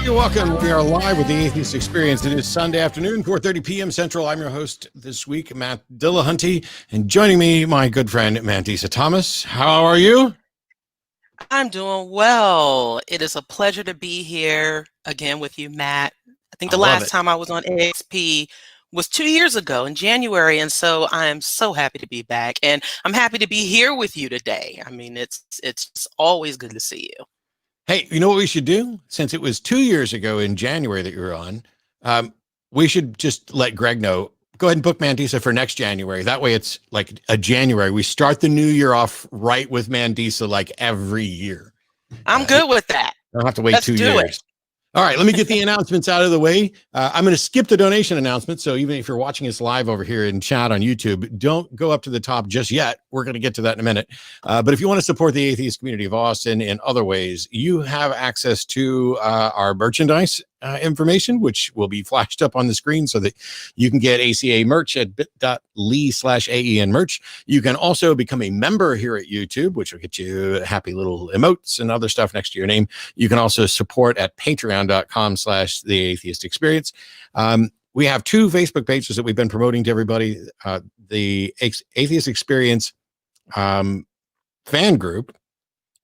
You're welcome. We are live with the Atheist Experience. It is Sunday afternoon, 4:30 p.m. Central. I'm your host this week, Matt Dillahunty, and joining me, my good friend, Mandisa Thomas. How are you? I'm doing well. It is a pleasure to be here again with you, Matt. I think the last time I was on AXP was 2 years ago in January, and so I am so happy to be back, and I'm happy to be here with you today. I mean, it's always good to see you. Hey, you know what we should do? Since it was 2 years ago in January that you were on, we should just let Greg know. Go ahead and book Mandisa for next January. That way it's like a January. We start the new year off right with Mandisa like every year. I'm good with that. I don't have to wait 2 years. All right, let me get the announcements out of the way. I'm going to skip the donation announcement. So even if you're watching us live over here in chat on YouTube, don't go up to the top just yet. We're going to get to that in a minute. But if you want to support the atheist community of Austin in other ways, you have access to our merchandise information, which will be flashed up on the screen so that you can get ACA merch at bit.ly/AEN merch. You can also become a member here at YouTube, which will get you happy little emotes and other stuff next to your name. You can also support at patreon.com/the Atheist Experience. We have two Facebook pages that we've been promoting to everybody. The Atheist Experience fan group,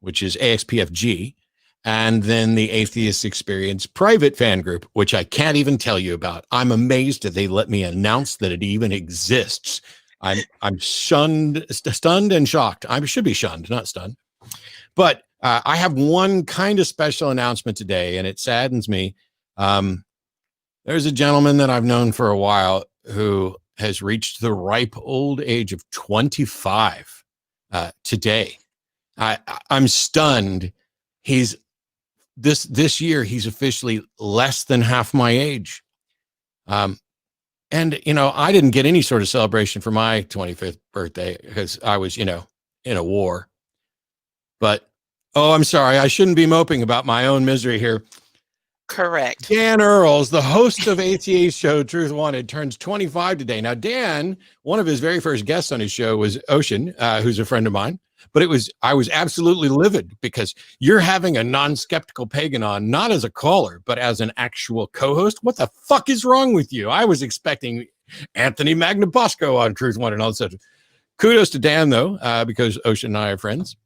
which is AXPFG, and then the Atheist Experience private fan group, which I can't even tell you about. I'm amazed that they let me announce that it even exists. I'm stunned and shocked. I should be shunned, not stunned. But I have one kind of special announcement today, and it saddens me. There's a gentleman that I've known for a while who has reached the ripe old age of 25 today. I'm stunned. He's this year, he's officially less than half my age. And, you know, I didn't get any sort of celebration for my 25th birthday because I was, you know, in a war. But, oh, I'm sorry. I shouldn't be moping about my own misery here. Correct. Dan Earls, the host of ATA's show, Truth Wanted, turns 25 today. Now, Dan, one of his very first guests on his show was Ocean, who's a friend of mine. But I was absolutely livid because you're having a non-skeptical pagan on, not as a caller, but as an actual co-host. What the fuck is wrong with you? I was expecting Anthony Magnabosco on Truth Wanted and all that stuff. Kudos to Dan, though, because Ocean and I are friends.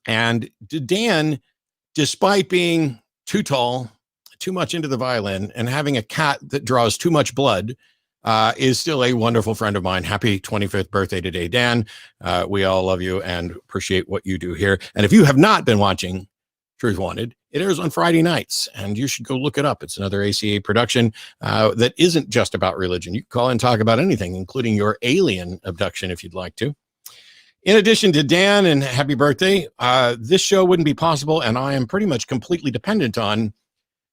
And Dan, despite being too tall, too much into the violin, and having a cat that draws too much blood, is still a wonderful friend of mine. Happy 25th birthday today, Dan. We all love you and appreciate what you do here. And if you have not been watching Truth Wanted, it airs on Friday nights, and you should go look it up. It's another ACA production that isn't just about religion. You can call and talk about anything, including your alien abduction if you'd like to. In addition to Dan and happy birthday, this show wouldn't be possible, and I am pretty much completely dependent on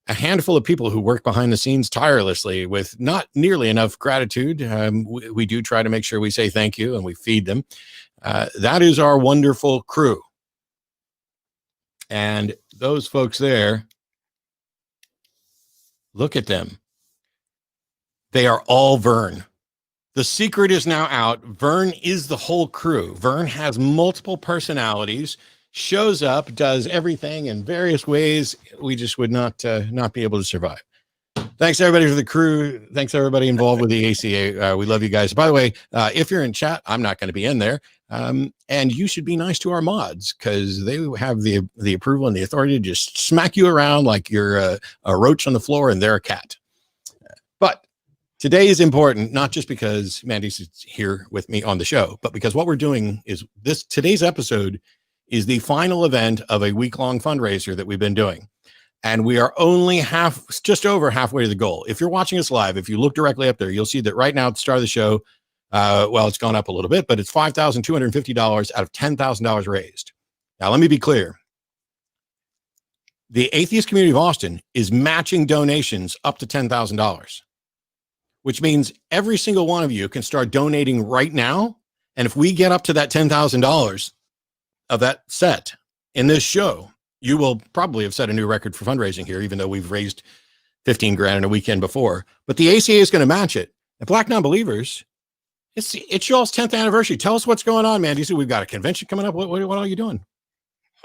a handful of people who work behind the scenes tirelessly with not nearly enough gratitude. We do try to make sure we say thank you and we feed them. That is our wonderful crew. And those folks there, look at them. They are all Vern. The secret is now out. Vern is the whole crew. Vern has multiple personalities, shows up, does everything in various ways. We just would not be able to survive. Thanks everybody for the crew. Thanks everybody involved with the ACA. We love you guys. By the way, if you're in chat, I'm not going to be in there. And you should be nice to our mods because they have the approval and the authority to just smack you around like you're a roach on the floor and they're a cat. But today is important, not just because Mandy's here with me on the show, but because what we're doing is today's episode is the final event of a week-long fundraiser that we've been doing. And we are only just over halfway to the goal. If you're watching us live, if you look directly up there, you'll see that right now at the start of the show, well, it's gone up a little bit, but it's $5,250 out of $10,000 raised. Now, let me be clear. The atheist community of Austin is matching donations up to $10,000, which means every single one of you can start donating right now. And if we get up to that $10,000 of that set in this show, you will probably have set a new record for fundraising here, even though we've raised 15 grand in a weekend before. But the ACA is going to match it. And Black Nonbelievers, it's y'all's 10th anniversary. Tell us what's going on, man. You see, we've got a convention coming up. What are you doing?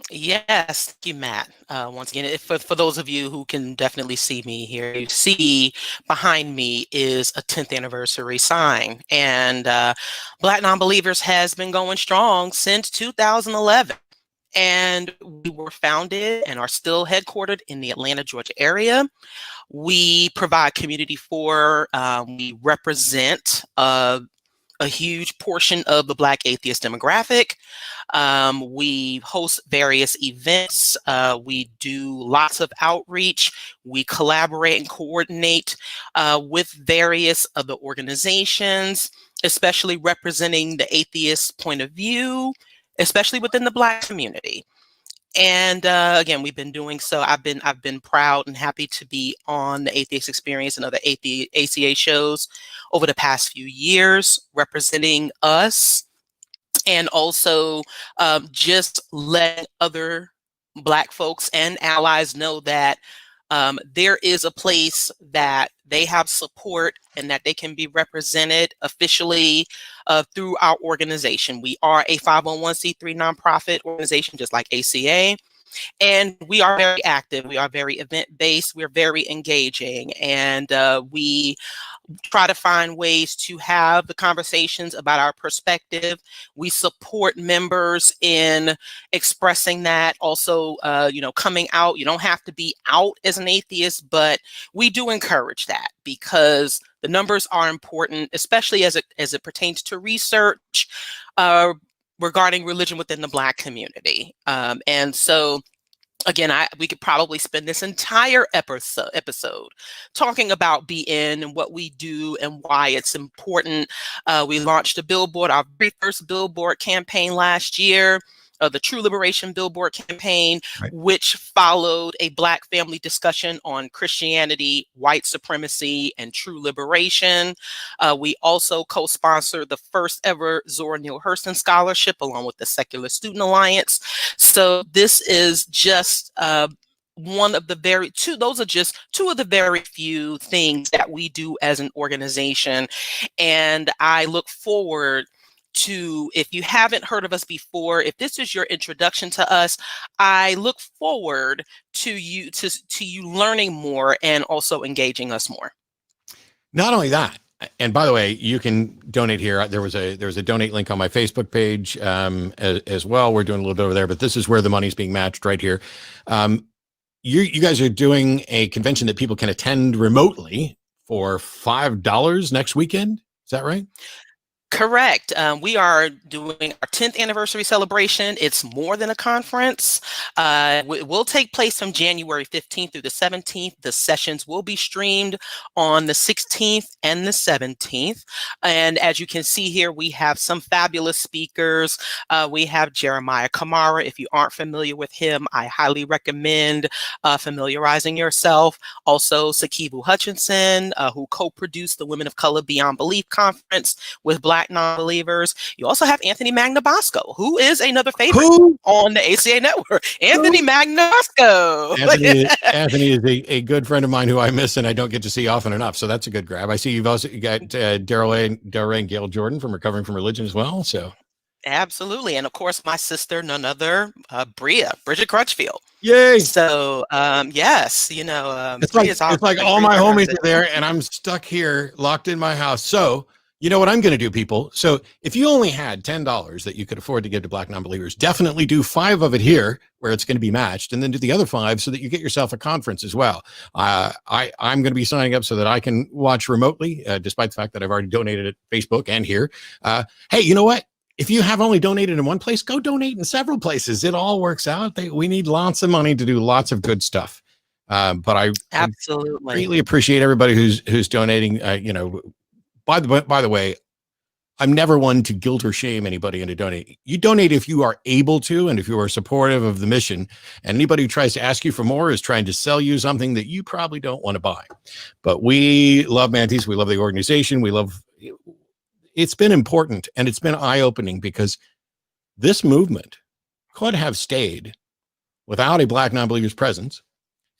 Yes, thank you, Matt. Once again, for those of you who can definitely see me here, you see behind me is a 10th anniversary sign. And Black Nonbelievers has been going strong since 2011. And we were founded and are still headquartered in the Atlanta, Georgia area. We provide community for, we represent a huge portion of the Black atheist demographic. We host various events. We do lots of outreach. We collaborate and coordinate with various other organizations, especially representing the atheist point of view, especially within the Black community. And again, we've been doing so. I've been proud and happy to be on the Atheist Experience and other ACA shows over the past few years, representing us, and also just letting other Black folks and allies know that there is a place that they have support and that they can be represented officially through our organization. We are a 501c3 nonprofit organization, just like ACA. And we are very active. We are very event-based. We're very engaging. And we try to find ways to have the conversations about our perspective. We support members in expressing that. Also, coming out. You don't have to be out as an atheist, but we do encourage that because the numbers are important, especially as it pertains to research regarding religion within the Black community. And so, again, we could probably spend this entire episode talking about BN and what we do and why it's important. We launched a billboard, our very first billboard campaign last year, the True Liberation Billboard campaign, right, which followed a Black family discussion on Christianity, white supremacy, and true liberation. We also co-sponsored the first ever Zora Neale Hurston Scholarship along with the Secular Student Alliance. So this is just one of the those are just two of the very few things that we do as an organization. And I look forward to, if you haven't heard of us before, if this is your introduction to us, I look forward to you learning more and also engaging us more. Not only that, and by the way, you can donate here. There's a donate link on my Facebook page as well. We're doing a little bit over there, but this is where the money's being matched right here. You guys are doing a convention that people can attend remotely for $5 next weekend. Is that right? Correct. We are doing our 10th anniversary celebration. It's more than a conference. It will take place from January 15th through the 17th. The sessions will be streamed on the 16th and the 17th. And as you can see here, we have some fabulous speakers. We have Jeremiah Kamara. If you aren't familiar with him, I highly recommend familiarizing yourself. Also, Sakibu Hutchinson, who co-produced the Women of Color Beyond Belief Conference with Black Nonbelievers. You also have Anthony Magnabosco, who is another favorite on the ACA network. Anthony Magnabosco. Anthony is a good friend of mine who I miss and I don't get to see often enough. So that's a good grab. I see you've also got Daryl and Gail Jordan from Recovering from Religion as well. So absolutely. And of course, my sister, none other, Bridget Crutchfield. Yay. So, yes, it's like all my homies are there and I'm stuck here locked in my house. So you know what I'm going to do, people? So if you only had $10 that you could afford to give to Black Nonbelievers, definitely do 5 of it here where it's going to be matched, and then do the other 5 so that you get yourself a conference as well. I'm going to be signing up so that I can watch remotely, despite the fact that I've already donated at Facebook and here. Hey, you know what? If you have only donated in one place, go donate in several places. It all works out. We need lots of money to do lots of good stuff. But I absolutely greatly appreciate everybody who's donating. By the way, I'm never one to guilt or shame anybody into donating. You donate if you are able to, and if you are supportive of the mission. And anybody who tries to ask you for more is trying to sell you something that you probably don't want to buy. But we love Mantis. We love the organization. It's been important and it's been eye-opening because this movement could have stayed without a Black Nonbelievers presence,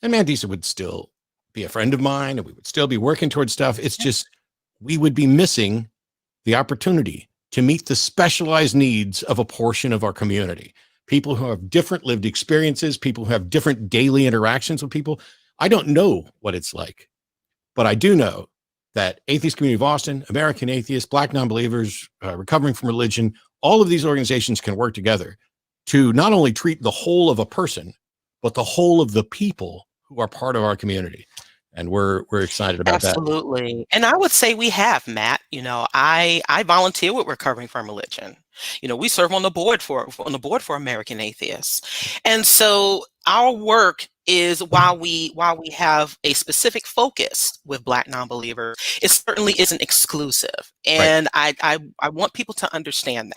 and Mandisa would still be a friend of mine and we would still be working towards stuff. It's just, we would be missing the opportunity to meet the specialized needs of a portion of our community. people who have different lived experiences, people who have different daily interactions with people. I don't know what it's like, but I do know that Atheist Community of Austin, American Atheists, Black Nonbelievers, Recovering from Religion, all of these organizations can work together to not only treat the whole of a person, but the whole of the people who are part of our community. And we're excited about that. Absolutely. And I would say we have, Matt. I volunteer with Recovering from Religion. We serve on the board for American Atheists. And so our work is, while we have a specific focus with Black Nonbelievers, it certainly isn't exclusive. And right. I want people to understand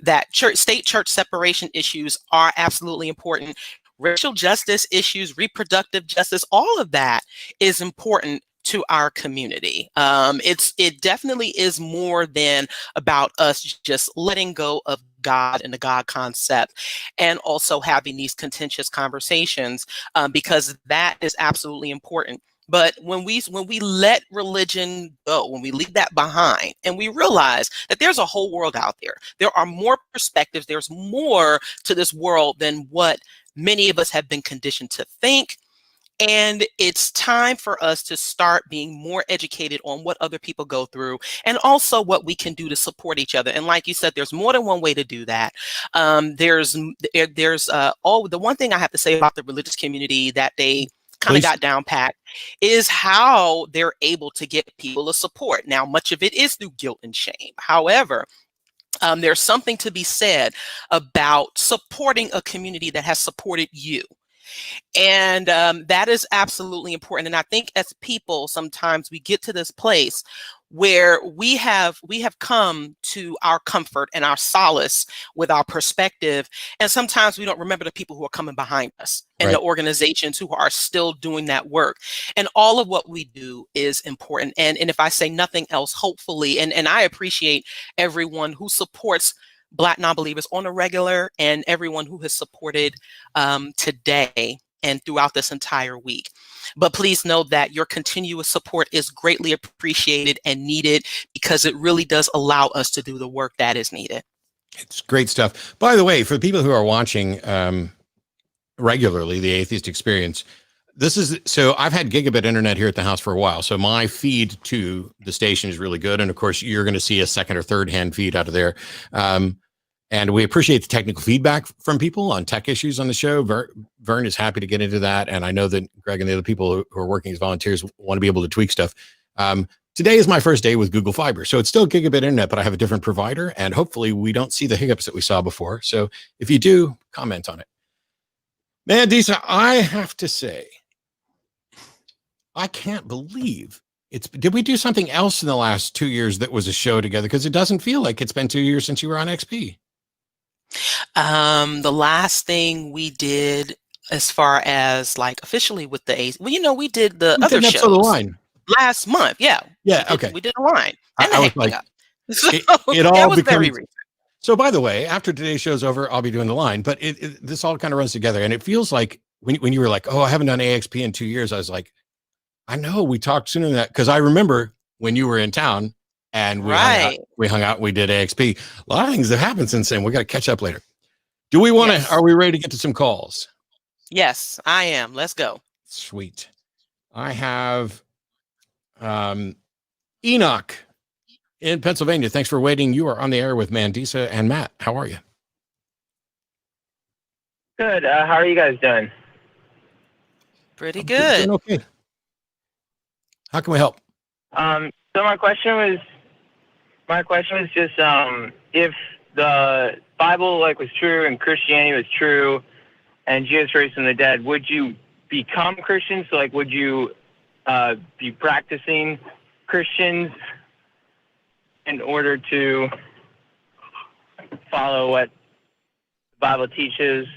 that state church separation issues are absolutely important. Racial justice issues, reproductive justice, all of that is important to our community. It definitely is more than about us just letting go of God and the God concept, and also having these contentious conversations, because that is absolutely important. But when we let religion go, when we leave that behind, and we realize that there's a whole world out there, there are more perspectives, there's more to this world than what many of us have been conditioned to think. And it's time for us to start being more educated on what other people go through, and also what we can do to support each other. And like you said, there's more than one way to do that. The one thing I have to say about the religious community that they kind of got down pat is how they're able to get people to support. Now, much of it is through guilt and shame. However, there's something to be said about supporting a community that has supported you. And that is absolutely important. And I think as people, sometimes we get to this place where we have come to our comfort and our solace with our perspective. And sometimes we don't remember the people who are coming behind us, and the organizations who are still doing that work. And all of what we do is important. And if I say nothing else, hopefully, and I appreciate everyone who supports Black Nonbelievers on a regular, and everyone who has supported today and throughout this entire week. But please know that your continuous support is greatly appreciated and needed, because it really does allow us to do the work that is needed. It's great stuff. By the way, for the people who are watching regularly, the Atheist Experience, so I've had gigabit internet here at the house for a while. So my feed to the station is really good. And of course, you're going to see a second or third hand feed out of there. And we appreciate the technical feedback from people on tech issues on the show. Vern is happy to get into that. And I know that Greg and the other people who are working as volunteers want to be able to tweak stuff. Today is my first day with Google Fiber. So it's still gigabit internet, but I have a different provider. And hopefully we don't see the hiccups that we saw before. So if you do, comment on it. Mandisa, I have to say, I can't believe did we do something else in the last 2 years that was a show together? Because it doesn't feel like it's been 2 years since you were on XP. The last thing we did, as far as like officially with the A's, well, we did the other shows the line last month. Yeah. Okay. We did a line. And I was like, so it all was becomes, very recent. So by the way, after today's show's over, I'll be doing the line, but this all kind of runs together. And it feels like when you were like, oh, I haven't done AXP in 2 years, I was like, I know we talked sooner than that. Because I remember when you were in town and we hung out, we did AXP. A lot of things have happened since then. We got to catch up later. Do we want to, are we ready to get to some calls? Yes, I am. Let's go. Sweet. I have Enoch in Pennsylvania. Thanks for waiting. You are on the air with Mandisa and Matt. How are you? Good. How are you guys doing? Pretty good. Doing okay. How can we help? So my question was just if the Bible was true and Christianity was true and Jesus raised from the dead, would you become Christians? So would you be practicing Christians in order to follow what the Bible teaches?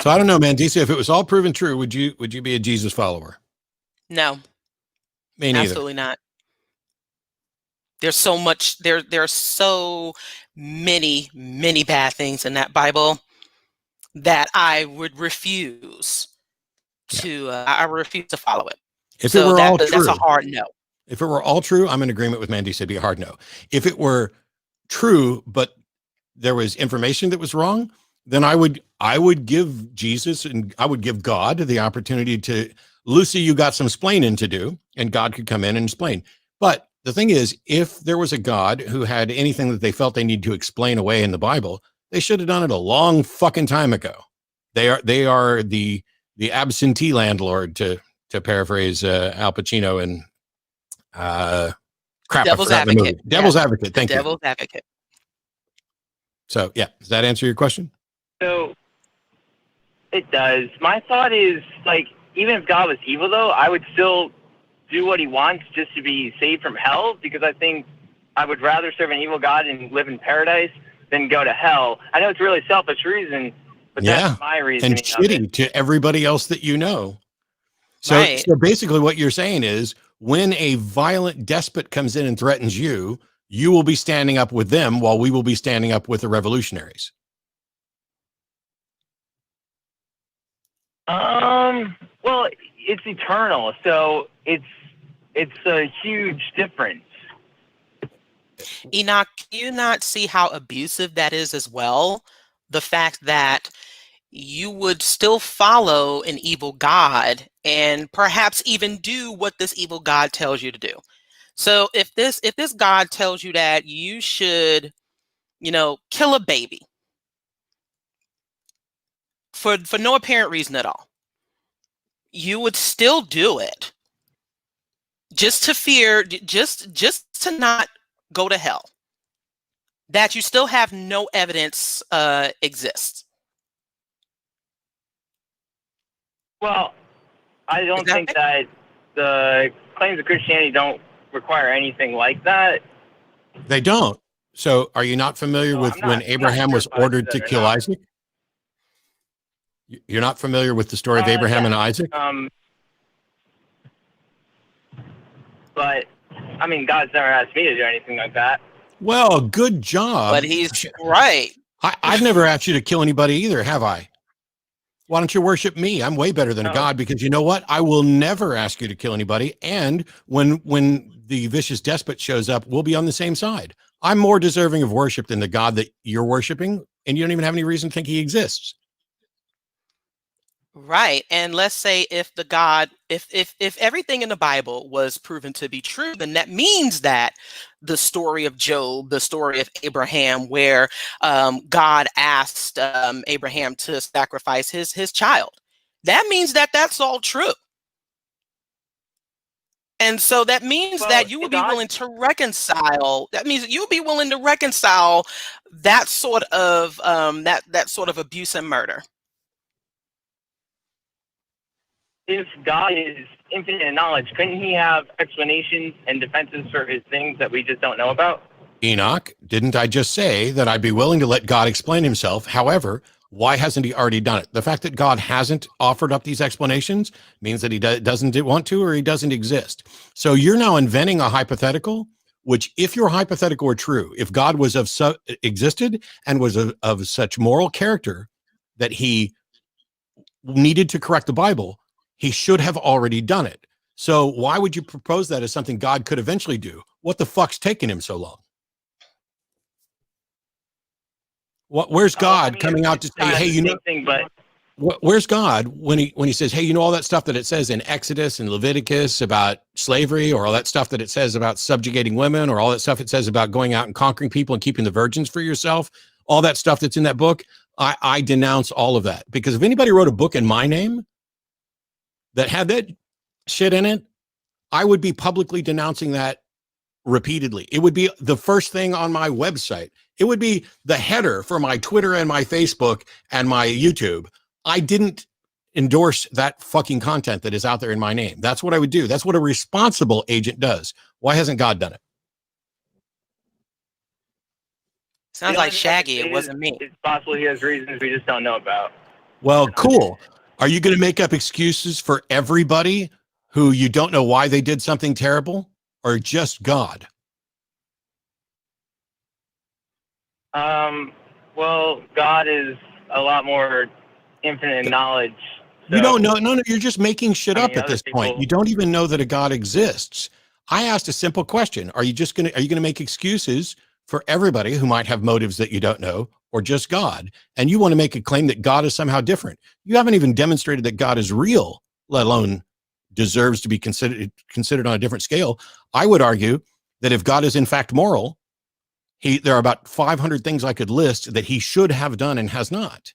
So I don't know, Mandisa, if it was all proven true, would you be a Jesus follower? No. Me neither. Absolutely not. There's so much, there are so many bad things in that Bible that I would refuse to follow it. If it were all true, that's a hard no. If it were all true, I'm in agreement with Mandisa. It'd be a hard no. If it were true, but there was information that was wrong, then I would give Jesus and I would give God the opportunity to, Lucy, you got some splaining to do, and God could come in and explain. But the thing is, if there was a God who had anything that they felt they need to explain away in the Bible, they should have done it a long fucking time ago. They are the absentee landlord, to paraphrase Al Pacino and Devil's Advocate. Devil's Advocate. Thank you. Devil's Advocate. So yeah, does that answer your question? So it does. My thought is, like, even if God was evil, though, I would still do what he wants just to be saved from hell, because I think I would rather serve an evil God and live in paradise than go to hell. I know it's a really selfish reason, but that's my reason. And shitty to everybody else that you know. So, Right. So basically what you're saying is, when a violent despot comes in and threatens you, you will be standing up with them while we will be standing up with the revolutionaries. Well, it's eternal, so it's a huge difference. Enoch, can you not see how abusive that is as well? The fact that you would still follow an evil God and perhaps even do what this evil God tells you to do. So if this God tells you that you should, kill a baby for no apparent reason at all, you would still do it just to fear, just to not go to hell, that you still have no evidence exists. Well, I don't think that the claims of Christianity don't require anything like that. They don't. So are you not familiar with when Abraham was ordered to kill Isaac? You're not familiar with the story of Abraham and Isaac? But, I mean, God's never asked me to do anything like that. Well, good job. But he's right. I've never asked you to kill anybody either, have I? Why don't you worship me? I'm way better than a God, because you know what? I will never ask you to kill anybody. And when the vicious despot shows up, we'll be on the same side. I'm more deserving of worship than the God that you're worshiping, and you don't even have any reason to think he exists. Right. And let's say if the God, if everything in the Bible was proven to be true, then that means that the story of Job, the story of Abraham, where God asked Abraham to sacrifice his child, that means that that's all true. And so that means that you would be willing to reconcile. That means you would be willing to reconcile that sort of that sort of abuse and murder. If God is infinite in knowledge, couldn't he have explanations and defenses for his things that we just don't know about? Enoch, didn't I just say that I'd be willing to let God explain himself? However, why hasn't he already done it? The fact that God hasn't offered up these explanations means that he doesn't want to, or he doesn't exist. So you're now inventing a hypothetical, which, if your hypothetical were true, if God was existed and was of such moral character that he needed to correct the Bible, he should have already done it. So why would you propose that as something God could eventually do? What the fuck's taking him so long? Where's God coming out to say, hey, you know, where's God when he says, hey, you know, all that stuff that it says in Exodus and Leviticus about slavery, or all that stuff that it says about subjugating women, or all that stuff it says about going out and conquering people and keeping the virgins for yourself, all that stuff that's in that book, I denounce all of that. Because if anybody wrote a book in my name that had that shit in it, I would be publicly denouncing that repeatedly. It would be the first thing on my website. It would be the header for my Twitter and my Facebook and my YouTube. I didn't endorse that fucking content that is out there in my name. That's what I would do. That's what a responsible agent does. Why hasn't God done it? Sounds like Shaggy. It wasn't me. It's possible he has reasons we just don't know about. Well, cool. Are you going to make up excuses for everybody who you don't know why they did something terrible, or just God? Well, God is a lot more infinite in knowledge. So, you don't know. No, you're just making shit up at this point. You don't even know that a God exists. I asked a simple question. Are you going to make excuses for everybody who might have motives that you don't know, or just God, and you want to make a claim that God is somehow different. You haven't even demonstrated that God is real, let alone deserves to be considered on a different scale. I would argue that if God is in fact moral, there are about 500 things I could list that he should have done and has not.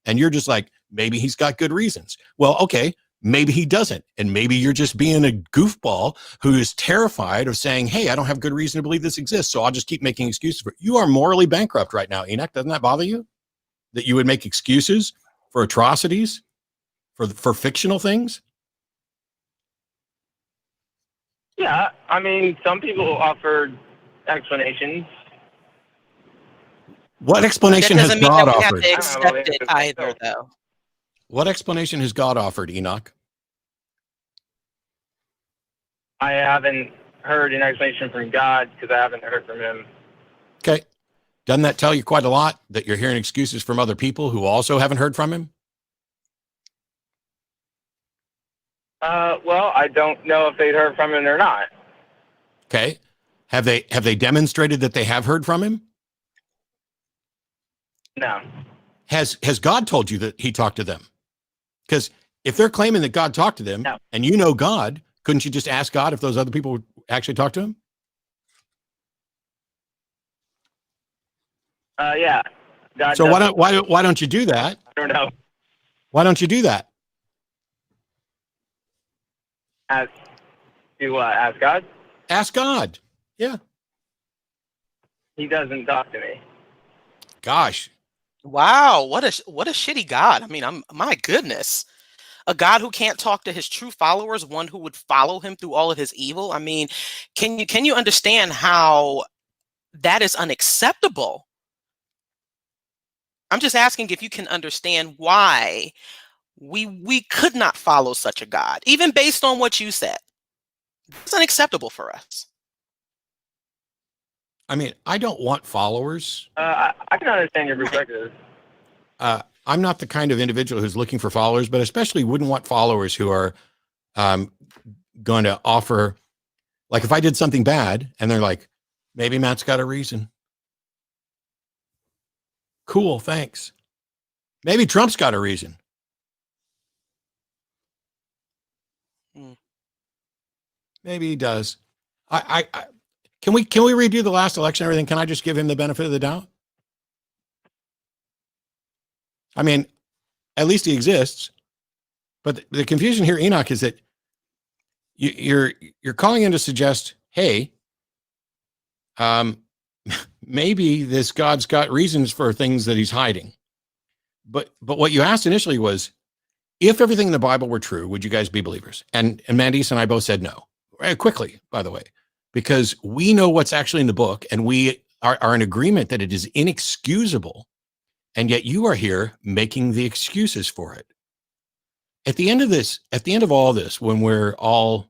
And you're just like, maybe he's got good reasons. Well, okay, maybe he doesn't. And maybe you're just being a goofball who is terrified of saying, hey, I don't have good reason to believe this exists, so I'll just keep making excuses for it. You are morally bankrupt right now, Enoch. Doesn't that bother you? That you would make excuses for atrocities, for fictional things? Yeah, I mean, some people offered explanations. What explanation has God offered? That doesn't mean that we have to accept it either, though. What explanation has God offered, Enoch? I haven't heard an explanation from God because I haven't heard from him. Okay. Doesn't that tell you quite a lot that you're hearing excuses from other people who also haven't heard from him? Well, I don't know if they'd heard from him or not. Okay. Have they demonstrated that they have heard from him? No. Has God told you that he talked to them? Because if they're claiming that God talked to them, no, and you know God, couldn't you just ask God if those other people would actually talk to him? Yeah. God so why don't you do that? I don't know. Why don't you do that? Ask God? Ask God. Yeah. He doesn't talk to me. Gosh. Wow, what a shitty God. I mean, my goodness. A God who can't talk to his true followers, one who would follow him through all of his evil. I mean, can you understand how that is unacceptable? I'm just asking if you can understand why we could not follow such a God, even based on what you said. It's unacceptable for us. I mean, I don't want followers. I can understand your perspective. I'm not the kind of individual who's looking for followers, but especially wouldn't want followers who are going to offer, like if I did something bad and they're like, maybe Matt's got a reason. Cool, thanks. Maybe Trump's got a reason. Maybe he does. Can we redo the last election and everything? Can I just give him the benefit of the doubt? I mean, at least he exists. But the confusion here, Enoch, is that you're calling in to suggest, hey, maybe this God's got reasons for things that he's hiding. But what you asked initially was, if everything in the Bible were true, would you guys be believers? And Mandisa and I both said no. Quickly, by the way, because we know what's actually in the book, and we are in agreement that it is inexcusable, and yet you are here making the excuses for it. At the end of all this, when we're all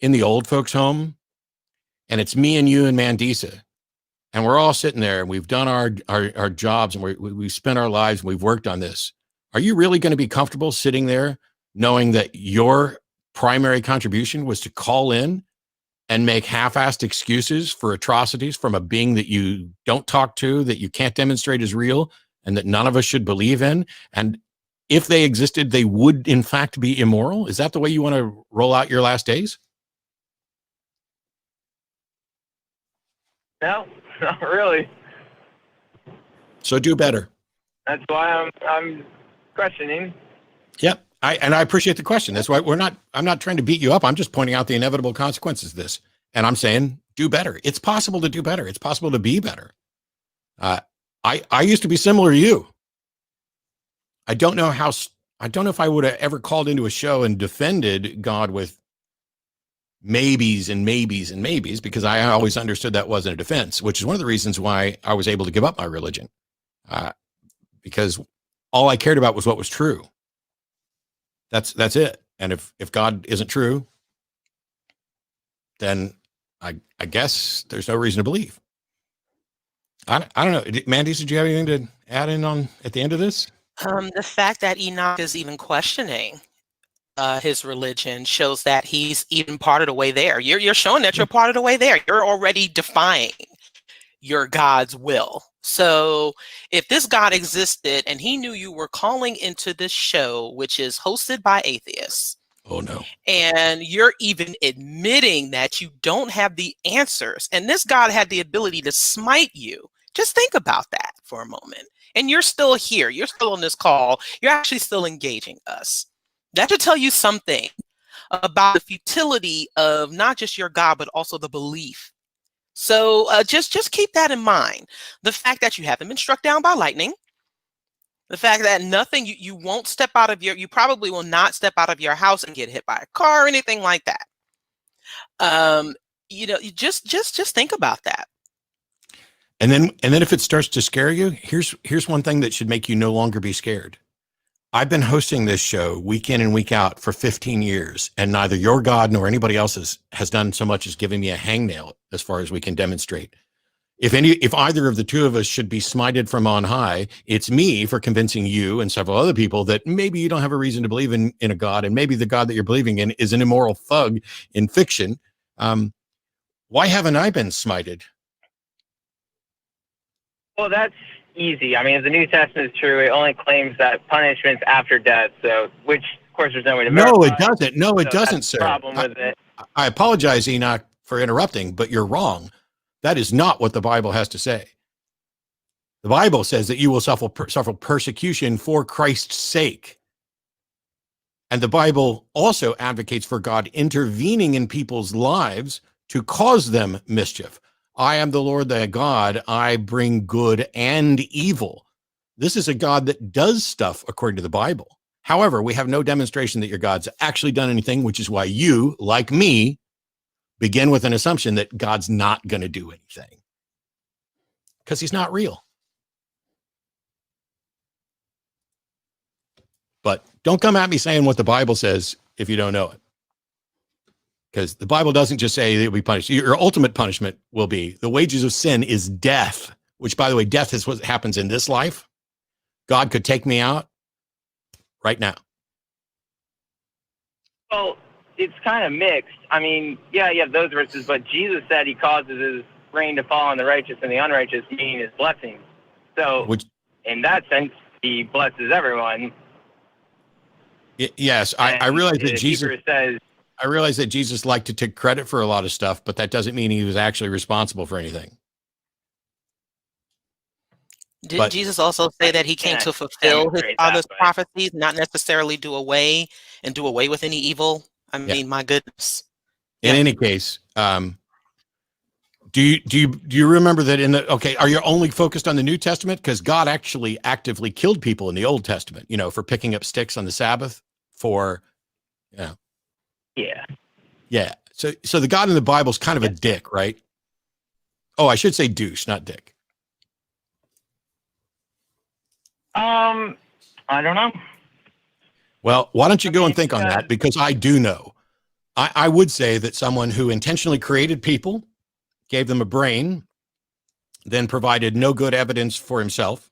in the old folks' home, and it's me and you and Mandisa, and we're all sitting there, and we've done our jobs, and we've spent our lives, and we've worked on this, are you really going to be comfortable sitting there knowing that your primary contribution was to call in and make half-assed excuses for atrocities from a being that you don't talk to, that you can't demonstrate is real, and that none of us should believe in? And if they existed, they would in fact be immoral? Is that the way you want to roll out your last days? No, not really. So do better. That's why I'm questioning. Yep. I appreciate the question. That's why I'm not trying to beat you up. I'm just pointing out the inevitable consequences of this. And I'm saying, do better. It's possible to do better. It's possible to be better. I used to be similar to you. I don't know if I would have ever called into a show and defended God with maybes and maybes and maybes, because I always understood that wasn't a defense, which is one of the reasons why I was able to give up my religion. Because all I cared about was what was true. That's it. And if God isn't true, then I guess there's no reason to believe. I don't know. Mandisa, did you have anything to add in on at the end of this? The fact that Enoch is even questioning his religion shows that he's even part of the way there. You're showing that you're part of the way there. You're already defying your God's will. So if this God existed and he knew you were calling into this show, which is hosted by atheists, oh no, and you're even admitting that you don't have the answers, and this God had the ability to smite you, just think about that for a moment. And you're still here. You're still on this call. You're actually still engaging us. That should tell you something about the futility of not just your God, but also the belief. So just keep that in mind. The fact that you haven't been struck down by lightning, the fact that nothing, you won't step out of you probably will not step out of your house and get hit by a car or anything like that. You just think about that. And then if it starts to scare you, here's one thing that should make you no longer be scared. I've been hosting this show week in and week out for 15 years, and neither your God nor anybody else's has done so much as giving me a hangnail as far as we can demonstrate. If either of the two of us should be smited from on high, it's me for convincing you and several other people that maybe you don't have a reason to believe in a God, and maybe the God that you're believing in is an immoral thug in fiction. Why haven't I been smited? Well, that's easy. I mean, if the New Testament is true, it only claims that punishment's after death. So, which, of course, there's no way to verify. No, it doesn't. No, it doesn't, sir. Problem with it. I apologize, Enoch, for interrupting, but you're wrong. That is not what the Bible has to say. The Bible says that you will suffer persecution for Christ's sake. And the Bible also advocates for God intervening in people's lives to cause them mischief. I am the Lord thy God. I bring good and evil. This is a God that does stuff according to the Bible. However, we have no demonstration that your God's actually done anything, which is why you, like me, begin with an assumption that God's not going to do anything because he's not real. But don't come at me saying what the Bible says if you don't know it. Because the Bible doesn't just say that you'll be punished. Your ultimate punishment will be the wages of sin is death, which, by the way, death is what happens in this life. God could take me out right now. Well, it's kind of mixed. I mean, yeah, you have those verses, but Jesus said he causes his rain to fall on the righteous and the unrighteous, meaning his blessings. So in that sense, he blesses everyone. Yes, I realize that Jesus says, I realize that Jesus liked to take credit for a lot of stuff, but that doesn't mean he was actually responsible for anything. Did Jesus also say that he came to fulfill his father's prophecies, not necessarily do away with any evil? I mean, my goodness. In any case, do you remember that are you only focused on the New Testament? Because God actually actively killed people in the Old Testament, for picking up sticks on the Sabbath Yeah. So the God in the Bible is kind of a dick, right? Oh, I should say douche, not dick. I don't know. Well, why don't you go and think on that? Because I do know. I would say that someone who intentionally created people, gave them a brain, then provided no good evidence for himself,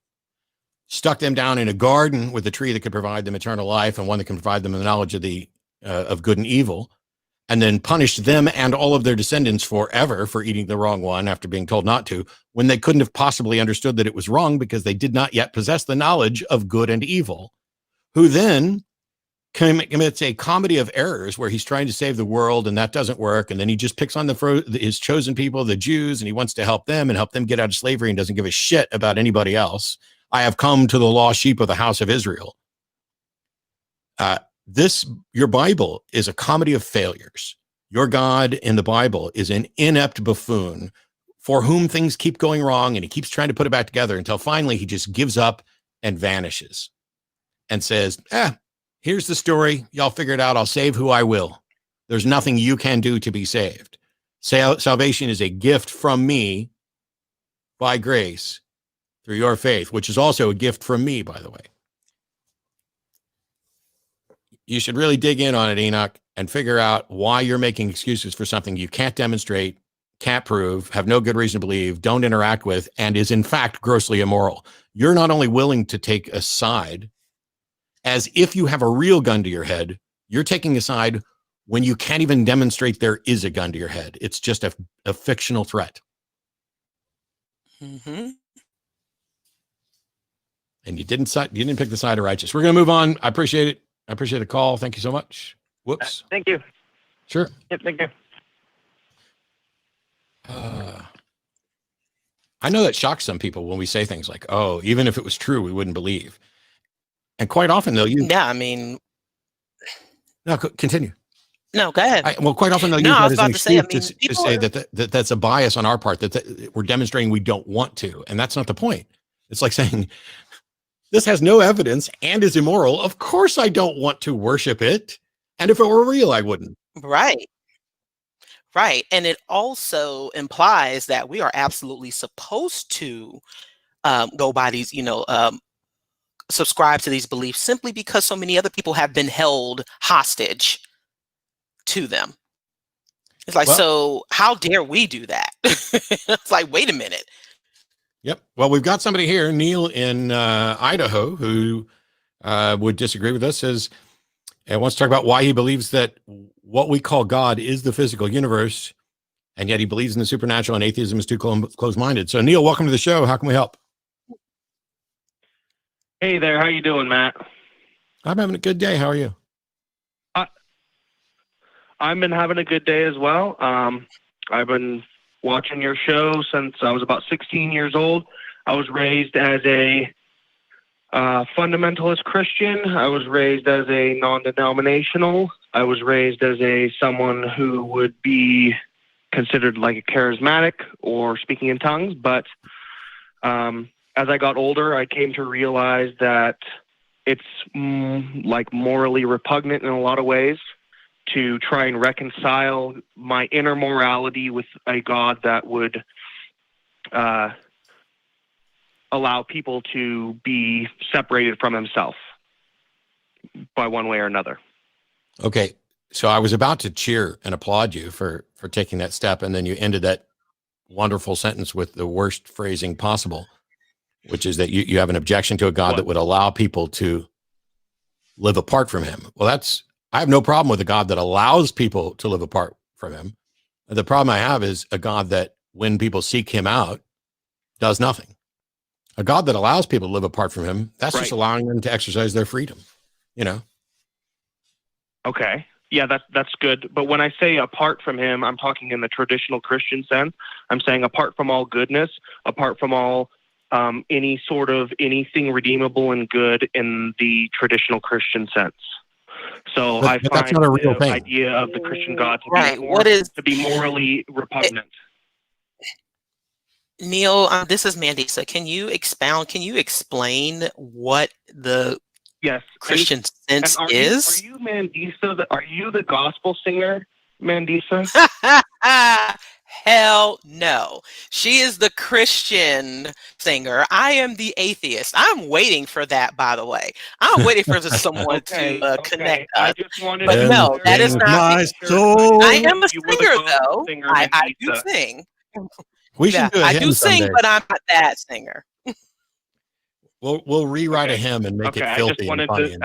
stuck them down in a garden with a tree that could provide them eternal life and one that can provide them the knowledge of good and evil, and then punished them and all of their descendants forever for eating the wrong one after being told not to, when they couldn't have possibly understood that it was wrong because they did not yet possess the knowledge of good and evil, who then commits a comedy of errors where he's trying to save the world and that doesn't work. And then he just picks on his chosen people, the Jews, and he wants to help them get out of slavery and doesn't give a shit about anybody else. I have come to the lost sheep of the house of Israel. Your Bible is a comedy of failures. Your God in the Bible is an inept buffoon for whom things keep going wrong, and he keeps trying to put it back together until finally he just gives up and vanishes and says, here's the story. Y'all figure it out. I'll save who I will. There's nothing you can do to be saved. Salvation is a gift from me by grace through your faith, which is also a gift from me, by the way. You should really dig in on it, Enoch, and figure out why you're making excuses for something you can't demonstrate, can't prove, have no good reason to believe, don't interact with, and is in fact grossly immoral. You're not only willing to take a side, as if you have a real gun to your head, you're taking a side when you can't even demonstrate there is a gun to your head. It's just a fictional threat. Mm-hmm. and you didn't pick the side of righteous. We're going to move on. I appreciate it. I appreciate the call. Thank you so much. Whoops. Thank you. Sure. Yep, thank you. I know that shocks some people when we say things like, oh, even if it was true, we wouldn't believe. And quite often they'll use. Yeah, I mean. No, continue. No, go ahead. Quite often they'll use that as an excuse to say that that's a bias on our part, that we're demonstrating we don't want to. And that's not the point. It's like saying, this has no evidence and is immoral. Of course I don't want to worship it. And if it were real, I wouldn't. Right. Right. And it also implies that we are absolutely supposed to go by these, subscribe to these beliefs simply because so many other people have been held hostage to them. It's like, so how dare we do that? It's like, wait a minute. Yep. Well, we've got somebody here, Neil in Idaho, who would disagree with us, and wants to talk about why he believes that what we call God is the physical universe, and yet he believes in the supernatural, and atheism is too close-minded. So, Neil, welcome to the show. How can we help? Hey there. How you doing, Matt? I'm having a good day. How are you? I've been having a good day as well. I've been watching your show since I was about 16 years old. I was raised as a fundamentalist Christian. I was raised as a non-denominational. I was raised as someone who would be considered like a charismatic or speaking in tongues. But as I got older, I came to realize that it's like morally repugnant in a lot of ways to try and reconcile my inner morality with a God that would allow people to be separated from himself by one way or another. Okay. So I was about to cheer and applaud you for taking that step, and then you ended that wonderful sentence with the worst phrasing possible, which is that you have an objection to a God that would allow people to live apart from him. Well, I have no problem with a God that allows people to live apart from him. The problem I have is a God that, when people seek him out, does nothing. A God that allows people to live apart from him, that's just allowing them to exercise their freedom, Okay. Yeah, that's good. But when I say apart from him, I'm talking in the traditional Christian sense. I'm saying apart from all goodness, apart from all anything redeemable and good in the traditional Christian sense. So I find that's not a real the thing. idea of the Christian God to be morally repugnant. Neil, this is Mandisa. Can you expound? Can you explain what the Christian sense is? Are you Mandisa? Are you the gospel singer, Mandisa? Hell no. She is the Christian singer. I am the atheist. I'm waiting for that, by the way. I'm waiting for someone to connect us. But no, that is not my soul. I am a singer, though. I do sing. We should do a hymn I do sing, someday. but I'm not that singer. We'll rewrite a hymn and make it filthy and funny.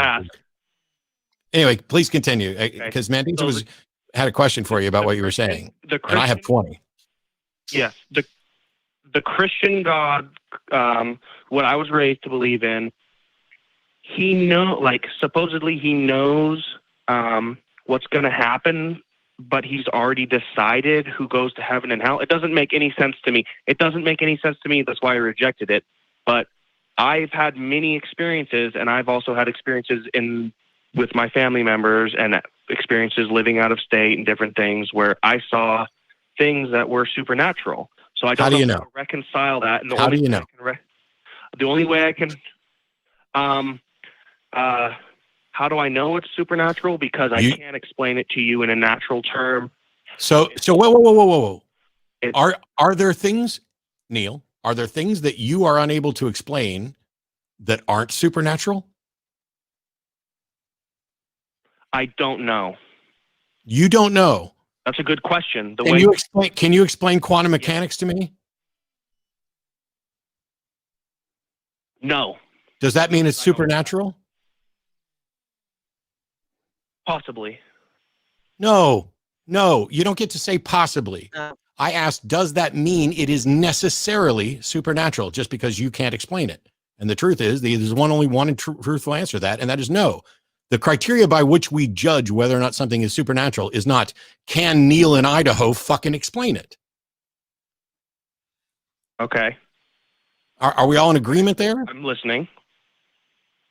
Anyway, please continue, because Mandisa had a question for you about what you were saying, and I have 20. Yes, the Christian God, what I was raised to believe in, supposedly he knows what's going to happen, but he's already decided who goes to heaven and hell. It doesn't make any sense to me. That's why I rejected it. But I've had many experiences, and I've also had experiences with my family members and experiences living out of state and different things where I saw things that were supernatural. So I don't know how to reconcile that. And How do you know? The only way I can, how do I know it's supernatural? Because I can't explain it to you in a natural term. So whoa. Are there things, Neil, are there things that you are unable to explain that aren't supernatural? I don't know. You don't know? That's a good question. Can you explain quantum mechanics to me? No. Does that mean it's supernatural? Possibly. No, you don't get to say possibly. No. I asked, does that mean it is necessarily supernatural just because you can't explain it? And the truth is, there's only one truthful answer to that, and that is no. The criteria by which we judge whether or not something is supernatural is not, can Neil in Idaho fucking explain it? Okay. Are we all in agreement there? I'm listening.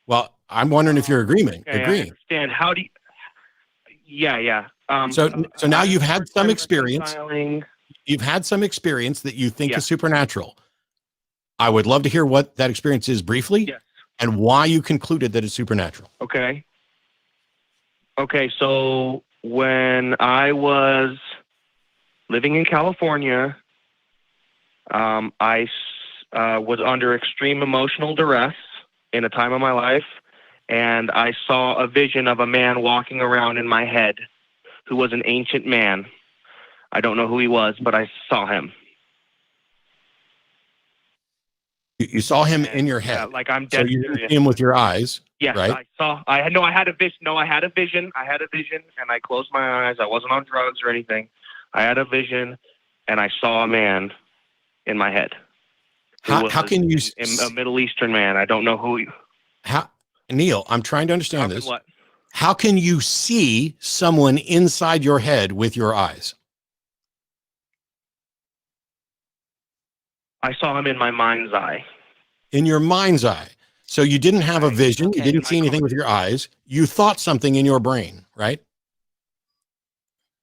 Well, I'm wondering if you're agreeing. Okay, I understand. How do you... Yeah. So now you've had some experience. reconciling- You've had some experience that you think is supernatural. I would love to hear what that experience is briefly and why you concluded that it's supernatural. Okay. So when I was living in California, I was under extreme emotional duress in a time of my life, and I saw a vision of a man walking around in my head who was an ancient man. I don't know who he was, but I saw him. You saw him in your head. Yeah, like I'm dead. So you didn't see him with your eyes. Yes, right? I had a vision. No, I had a vision, and I closed my eyes. I wasn't on drugs or anything. I had a vision, and I saw a man in my head. How can you... A Middle Eastern man. I don't know who. Neil, I'm trying to understand this. How can you see someone inside your head with your eyes? I saw him in my mind's eye. In your mind's eye. So you didn't have a vision. You didn't see anything with your eyes. You thought something in your brain, right?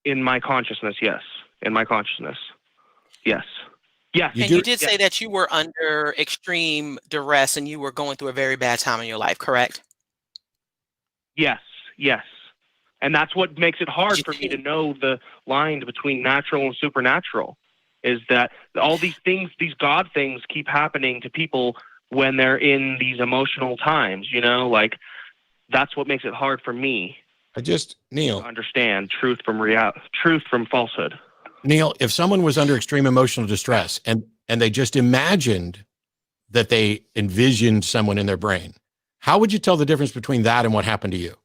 In my consciousness, yes. In my consciousness. Yes. Yes. And you did say that you were under extreme duress and you were going through a very bad time in your life, correct? Yes. And that's what makes it hard for me to know the line between natural and supernatural, is that all these things, these God things keep happening to people when they're in these emotional times, like that's what makes it hard for me. Neil, to understand truth from falsehood. Neil, if someone was under extreme emotional distress and they just imagined that they envisioned someone in their brain, how would you tell the difference between that and what happened to you?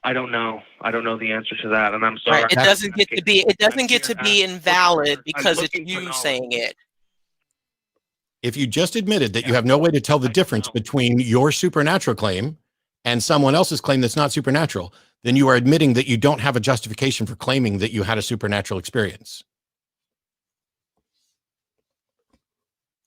I don't know. I don't know the answer to that, and I'm sorry. Right. It doesn't get to be invalid because it's you saying it. If you just admitted that you have no way to tell the difference between your supernatural claim and someone else's claim that's not supernatural, then you are admitting that you don't have a justification for claiming that you had a supernatural experience.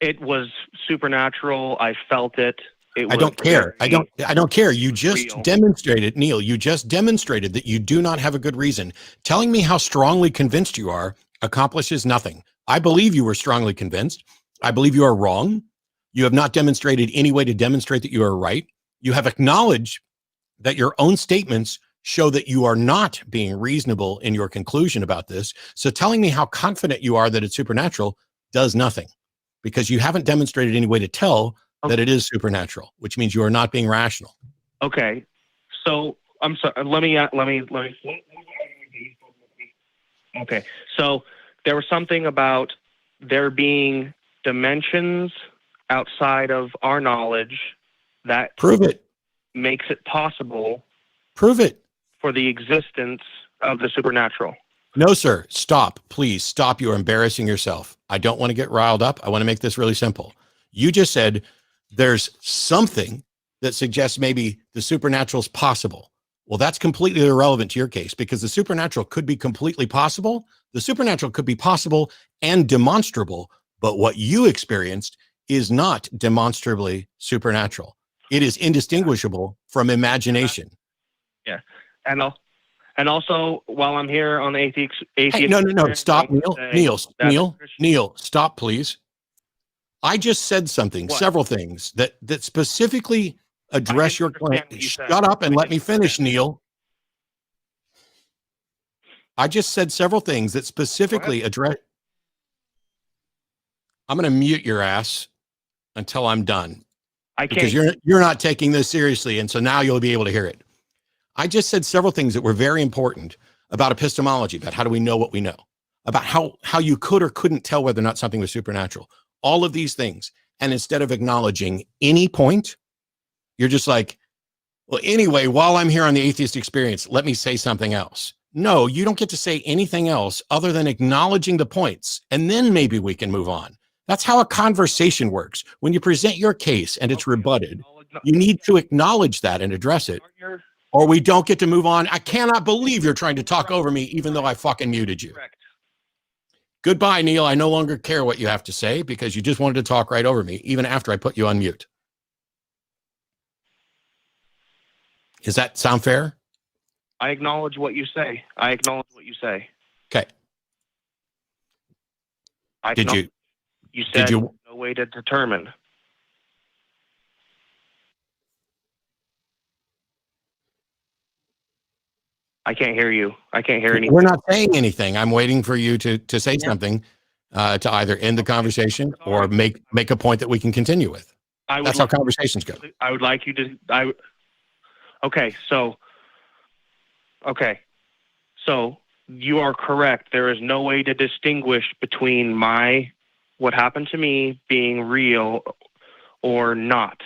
It was supernatural. I felt it. I don't care. I don't care. You just demonstrated, Neil, you just demonstrated that you do not have a good reason. Telling me how strongly convinced you are accomplishes nothing. I believe you were strongly convinced. I believe you are wrong. You have not demonstrated any way to demonstrate that you are right. You have acknowledged that your own statements show that you are not being reasonable in your conclusion about this. So telling me how confident you are that it's supernatural does nothing, because you haven't demonstrated any way to tell that it is supernatural, which means you are not being rational. Okay. So I'm sorry. Let me. Okay. So there was something about there being dimensions outside of our knowledge that prove it makes it possible. Prove it for the existence of the supernatural. No, sir. Stop. Please stop. You are embarrassing yourself. I don't want to get riled up. I want to make this really simple. You just said there's something that suggests maybe the supernatural is possible. Well, that's completely irrelevant to your case, because the supernatural could be completely possible. The supernatural could be possible and demonstrable, but what you experienced is not demonstrably supernatural. It is indistinguishable from imagination. Yeah. And also, while I'm here on the atheist no, stop, Neil, stop, please. I just said something, several things that specifically address your claim. Shut up and let me finish, Neil. I just said several things that specifically address. I'm going to mute your ass until I'm done, because you're not taking this seriously, and so now you'll be able to hear it. I just said several things that were very important about epistemology, about how do we know what we know, about how you could or couldn't tell whether or not something was supernatural. All of these things. And instead of acknowledging any point, you're just like, well, anyway, while I'm here on the Atheist Experience, let me say something else. No, you don't get to say anything else other than acknowledging the points, and then maybe we can move on. That's how a conversation works. When you present your case and it's rebutted, you need to acknowledge that and address it, or we don't get to move on. I cannot believe you're trying to talk over me, even though I fucking muted you. Goodbye, Neil. I no longer care what you have to say because you just wanted to talk right over me, even after I put you on mute. Does that sound fair? I acknowledge what you say. I acknowledge what you say. Okay. Did you? You said no way to determine. I can't hear you. I can't hear anything. We're not saying anything. I'm waiting for you to say something to either end the conversation or make a point that we can continue with. That's how conversations go. I would like you to. Okay, so you are correct. There is no way to distinguish between what happened to me being real or not.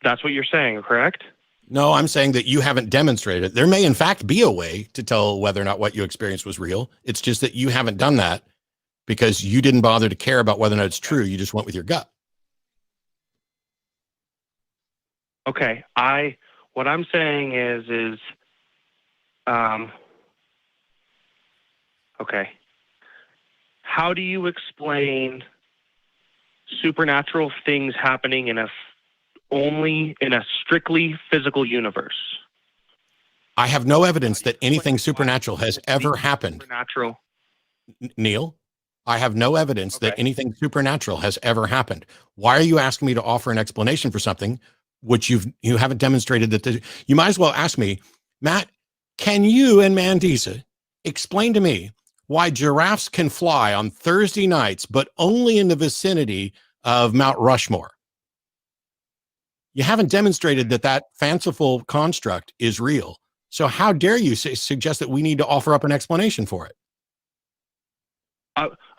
That's what you're saying, correct? No, I'm saying that you haven't demonstrated it. There may, in fact, be a way to tell whether or not what you experienced was real. It's just that you haven't done that because you didn't bother to care about whether or not it's true. You just went with your gut. Okay. What I'm saying is okay. How do you explain supernatural things happening only in a strictly physical universe? I have no evidence that anything supernatural has ever happened. Supernatural. Neil, I have no evidence that anything supernatural has ever happened. Why are you asking me to offer an explanation for something which you haven't demonstrated that you might as well ask me, Matt, can you and Mandisa explain to me why giraffes can fly on Thursday nights, but only in the vicinity of Mount Rushmore? You haven't demonstrated that fanciful construct is real. So how dare you suggest that we need to offer up an explanation for it?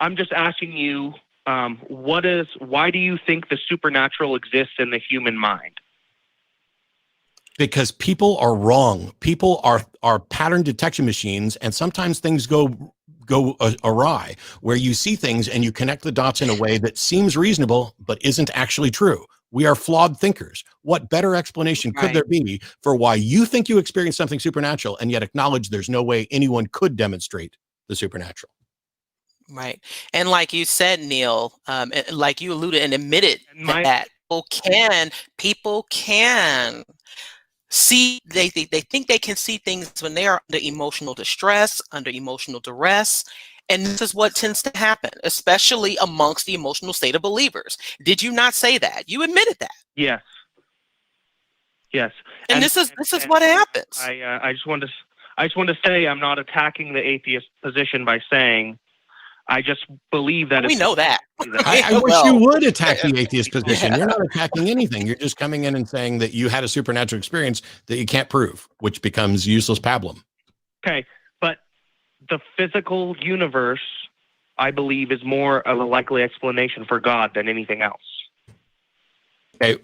I'm just asking you, why do you think the supernatural exists in the human mind? Because people are wrong. People are pattern detection machines, and sometimes things go awry, where you see things and you connect the dots in a way that seems reasonable but isn't actually true. We are flawed thinkers. What better explanation could there be for why you think you experienced something supernatural and yet acknowledge there's no way anyone could demonstrate the supernatural? Right. And like you said, Neil, like you alluded and admitted that people can see, they think they can see things when they are under emotional distress, under emotional duress. And this is what tends to happen, especially amongst the emotional state of believers. Did you not say that? You admitted that. Yes. Yes. And this is what happens. I just want to say I'm not attacking the atheist position by saying I just believe that we know that. I wish you would attack the atheist position. You're not attacking anything. You're just coming in and saying that you had a supernatural experience that you can't prove, which becomes useless pablum. Okay, but the physical universe, I believe, is more of a likely explanation for God than anything else. Okay.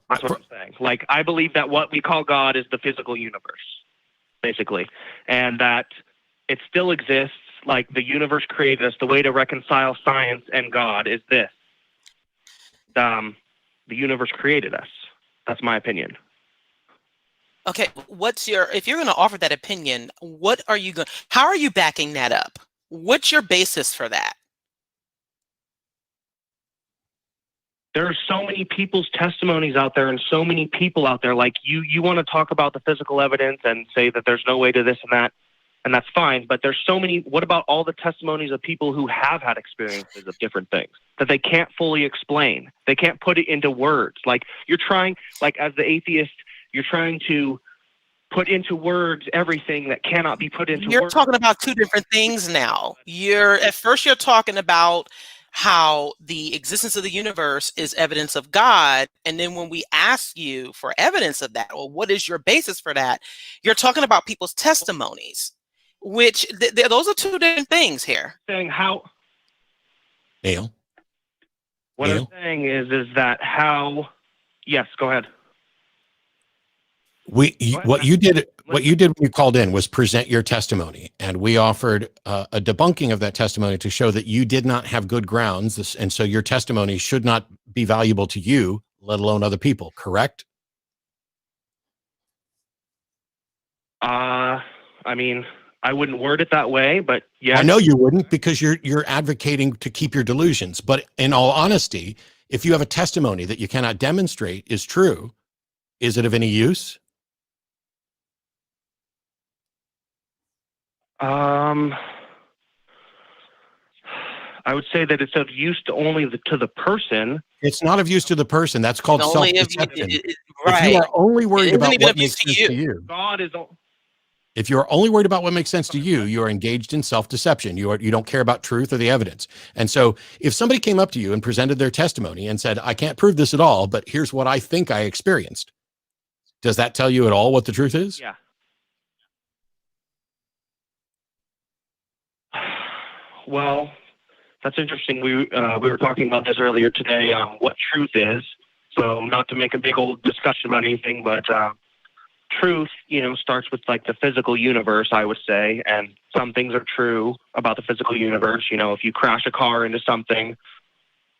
That's what I'm saying. Like, I believe that what we call God is the physical universe, basically, and that it still exists. Like, the universe created us. The way to reconcile science and God is this. The universe created us. That's my opinion. Okay, if you're going to offer that opinion, how are you backing that up? What's your basis for that? There are so many people's testimonies out there and so many people out there. Like, you want to talk about the physical evidence and say that there's no way to this and that. And that's fine, but there's so many. What about all the testimonies of people who have had experiences of different things that they can't fully explain? They can't put it into words. Like, you're trying, like, as the atheist, you're trying to put into words everything that cannot be put into words. You're talking about two different things now. At first you're talking about how the existence of the universe is evidence of God. And then when we ask you for evidence of that, or what is your basis for that, you're talking about people's testimonies. Which those are two different things here. Saying how, Neil. What I'm saying is that how. Yes, go ahead. What you did What you did when you called in was present your testimony, and we offered a debunking of that testimony to show that you did not have good grounds, and so your testimony should not be valuable to you, let alone other people, correct? I mean, I wouldn't word it that way, but yeah. I know you wouldn't, because you're advocating to keep your delusions. But in all honesty, if you have a testimony that you cannot demonstrate is true, is it of any use? I would say that it's of use to only to the person. It's not of use to the person. That's called self-deception. Right. If you are only worried about what makes sense to you, God is. if you're only worried about what makes sense to you, you are engaged in self-deception. You don't care about truth or the evidence. And so if somebody came up to you and presented their testimony and said, I can't prove this at all, but here's what I think I experienced, does that tell you at all what the truth is? Yeah. Well, that's interesting. We were talking about this earlier today, what truth is. So not to make a big old discussion about anything, but truth, starts with like the physical universe, I would say. And some things are true about the physical universe. If you crash a car into something,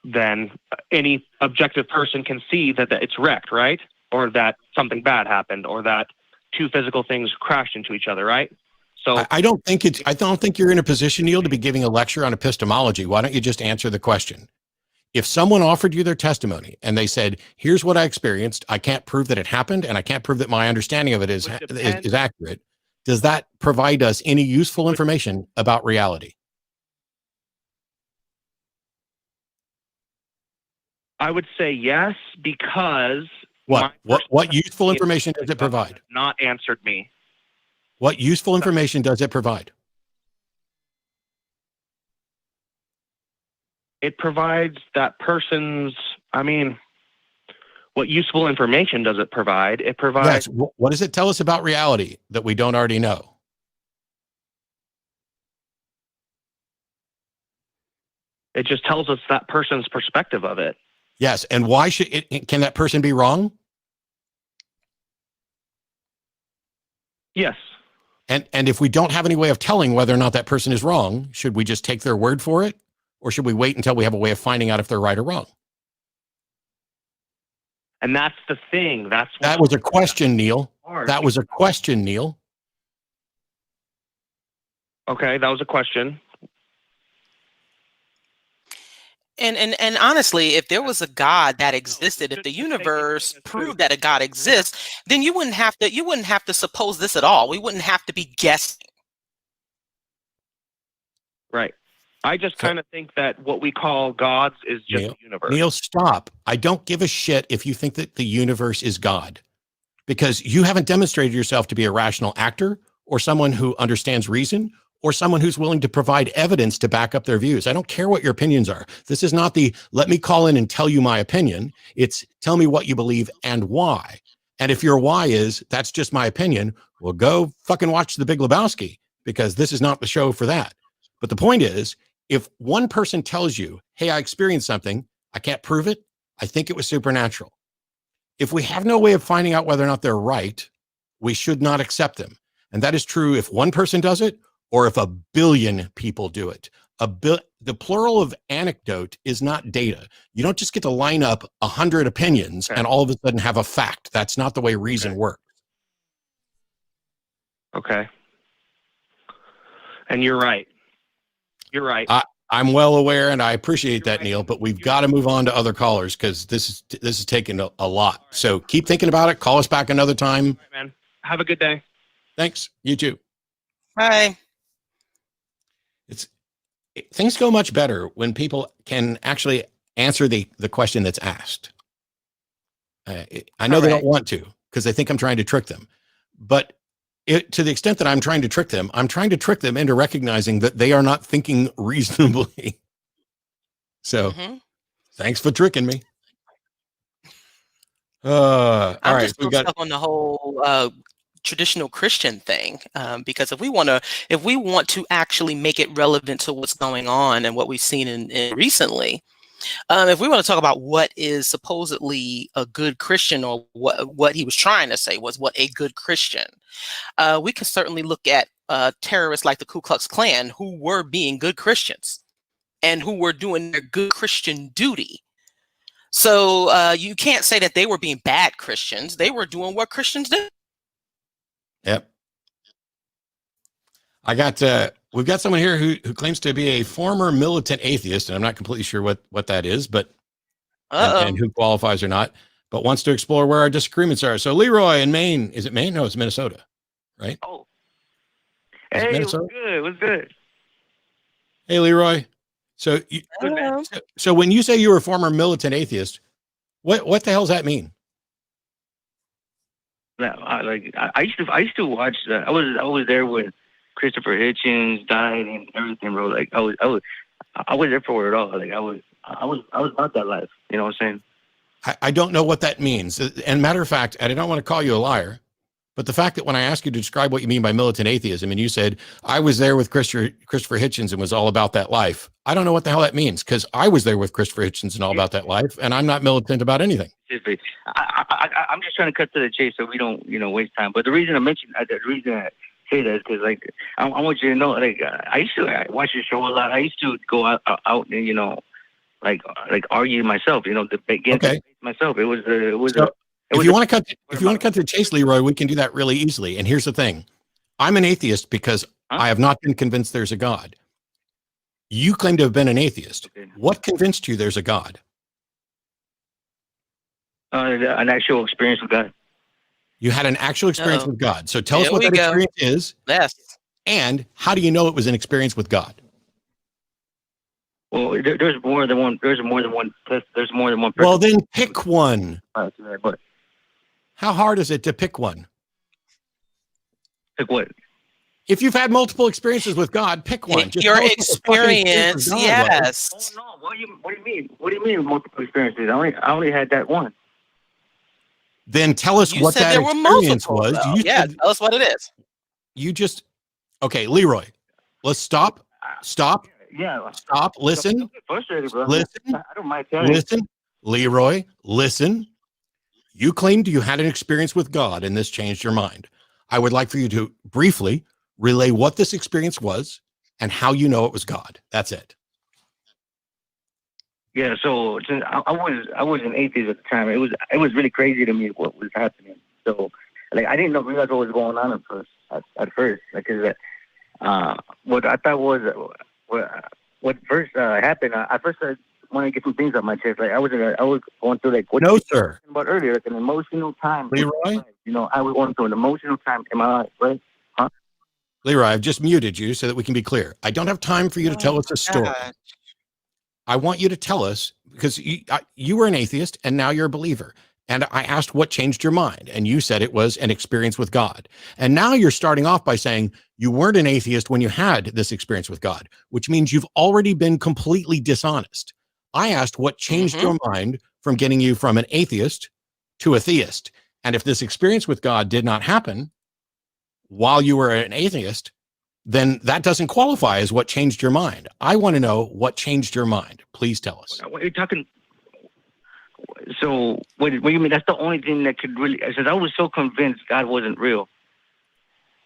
then any objective person can see that it's wrecked, right? Or that something bad happened, or that two physical things crashed into each other, right? So I don't think you're in a position, Neil, to be giving a lecture on epistemology. Why don't you just answer the question? If someone offered you their testimony and they said, here's what I experienced, I can't prove that it happened, and I can't prove that my understanding of it is accurate, does that provide us any useful information about reality? I would say yes, because what useful information does it provide? Not answered me. What useful information does it provide? It provides that person's, what useful information does it provide? It provides... Yes. What does it tell us about reality that we don't already know? It just tells us that person's perspective of it. Yes. And why should it, can that person be wrong? Yes. And if we don't have any way of telling whether or not that person is wrong, should we just take their word for it? Or should we wait until we have a way of finding out if they're right or wrong? And that's the thing. That was a question, Neil. That was a question, Neil. Okay, that was a question. And honestly, if there was a God that existed, if the universe proved that a God exists, then you wouldn't have to suppose this at all. We wouldn't have to be guessing. Right. I just kind of think that what we call gods is just the universe. Neil, stop. I don't give a shit if you think that the universe is God, because you haven't demonstrated yourself to be a rational actor or someone who understands reason or someone who's willing to provide evidence to back up their views. I don't care what your opinions are. This is not the let me call in and tell you my opinion. It's tell me what you believe and why. And if your why is that's just my opinion, well, go fucking watch The Big Lebowski, because this is not the show for that. But the point is, if one person tells you, hey, I experienced something, I can't prove it, I think it was supernatural. If we have no way of finding out whether or not they're right, we should not accept them. And that is true if one person does it or if 1 billion people do it. The plural of anecdote is not data. You don't just get to line up 100 opinions and all of a sudden have a fact. That's not the way reason works. Okay. And you're right. You're right. I'm well aware, and I appreciate that, Neil, but we've got to move on to other callers because this is taking a lot. So keep thinking about it. Call us back another time. All right, man. Have a good day. Thanks. You too. Bye. Things go much better when people can actually answer the question that's asked. I know they don't want to because they think I'm trying to trick them, but to the extent that I'm trying to trick them into recognizing that they are not thinking reasonably. So thanks for tricking me. All right. Just stuck on the whole traditional Christian thing, because if we want to actually make it relevant to what's going on and what we've seen in recently, If we want to talk about what is supposedly a good Christian, or what he was trying to say was what a good Christian, we can certainly look at terrorists like the Ku Klux Klan, who were being good Christians and who were doing their good Christian duty. So you can't say that they were being bad Christians. They were doing what Christians do. Yep. We've got someone here who claims to be a former militant atheist, and I'm not completely sure what that is, but and who qualifies or not, but wants to explore where our disagreements are. So Leeroy in Maine, is it Maine? No, it's Minnesota, right? Oh, Is it hey, Minnesota? what's good? What's good? Hey, Leeroy. So, so when you say you were a former militant atheist, what the hell does that mean? No, I used to watch. I was there when Christopher Hitchens died and everything, bro. Like I was there for it all. Like I was about that life. You know what I'm saying? I don't know what that means. And matter of fact, I don't want to call you a liar, but the fact that when I asked you to describe what you mean by militant atheism, and you said, I was there with Christopher Hitchens and was all about that life. I don't know what the hell that means, because I was there with Christopher Hitchens and all about that life, and I'm not militant about anything. I'm just trying to cut to the chase so we don't, waste time. But the reason I say that is because, like, I want you to know, like, I watch your show a lot. I used to go out and, like argue myself, debate myself. It was if you want to cut to the chase, Leeroy, we can do that really easily. And here's the thing. I'm an atheist because I have not been convinced there's a God. You claim to have been an atheist. Okay. What convinced you there's a God? An actual experience with God. You had an actual experience with God. So tell us what that experience is. Yes. And how do you know it was an experience with God? Well, there's more than one. There's more than one person. Well, then pick one. But How hard is it to pick one? pick what? If you've had multiple experiences with God, pick one. Just Your tell us what the fucking experience experience, with God was. yes. Oh no! What do you mean? What do you mean multiple experiences? I only had that one. Then tell us You what said that there were experience multiple, was. though. You Yeah, said- tell us what it is. you just okay, Leeroy. Let's stop. Yeah. Listen. Don't get frustrated, bro. Listen. I don't mind telling you. Listen, Leeroy. Listen. You claimed you had an experience with God, and this changed your mind. I would like for you to briefly relay what this experience was and how you know it was God. That's it. Yeah, so since I was an atheist at the time. It was really crazy to me what was happening. So like I didn't realize what was going on at first. Like, cause what I thought was what first happened. I first wanted to get some things off my chest. Like I was going through like what No, you were sir. talking about earlier, like an emotional time. Leeroy? I was going through an emotional time in my life, right? Leeroy, I've just muted you so that we can be clear. I don't have time for you to tell us a story. God. I want you to tell us, because you were an atheist and now you're a believer. And I asked what changed your mind. And you said it was an experience with God. And now you're starting off by saying you weren't an atheist when you had this experience with God, which means you've already been completely dishonest. I asked what changed your mind from getting you from an atheist to a theist. And if this experience with God did not happen while you were an atheist, then that doesn't qualify as what changed your mind. I want to know what changed your mind. Please tell us. What are you talking? So what do you mean? That's the only thing that could really. Since I was so convinced God wasn't real,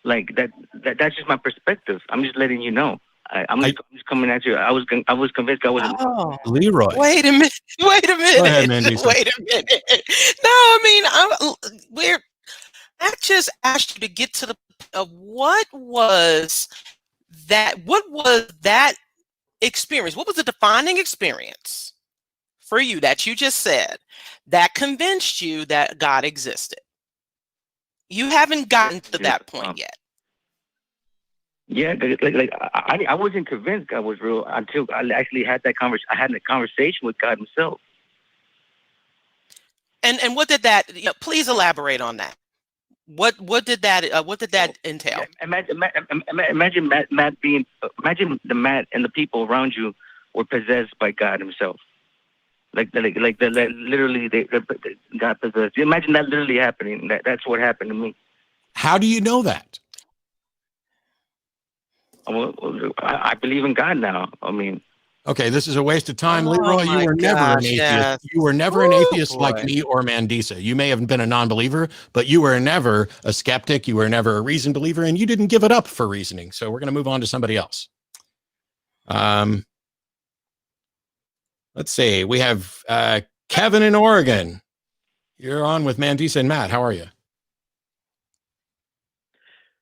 like that's just my perspective. I'm just letting you know. I'm just coming at you. I was convinced God wasn't. Oh, Leeroy. wait a minute. Wait a minute. Go ahead, Mandisa. Wait a minute. No, I mean, I just asked you to get to the of what was that experience? What was the defining experience for you that you just said that convinced you that God existed? You haven't gotten to that point yet. Yeah, like I wasn't convinced God was real until I actually had that conversation. I had a conversation with God Himself. And what did that? Please elaborate on that. What did that entail? Imagine Matt being. Imagine the Matt and the people around you were possessed by God Himself. Literally, they got possessed. Imagine that literally happening. That's what happened to me. How do you know that? I believe in God now. I mean, Okay, this is a waste of time. Oh Leeroy, you my were never an gosh, atheist. yes. You were never an Ooh, atheist like boy. me or Mandisa. You may have been a non-believer, but you were never a skeptic. You were never a reasoned believer, and you didn't give it up for reasoning. So we're going to move on to somebody else. Let's see. We have Kevin in Oregon. You're on with Mandisa and Matt. How are you?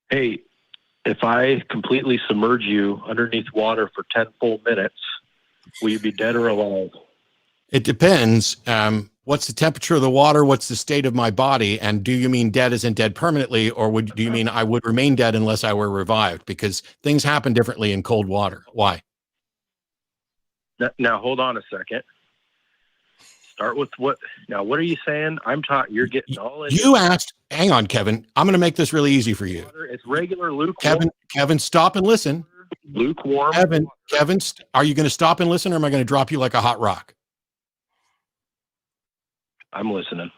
Hey, if I completely submerge you underneath water for 10 full minutes, will you be dead or alive? It depends. What's the temperature of the water? What's the state of my body? And do you mean dead isn't dead permanently, or do you mean I would remain dead unless I were revived? Because things happen differently in cold water. Why? Now, hold on a second. Start with what are you saying? You're getting all in. You asked, hang on, Kevin. I'm going to make this really easy for you. It's regular lukewarm. Kevin, stop and listen. Lukewarm. Kevin, are you going to stop and listen, or am I going to drop you like a hot rock? I'm listening.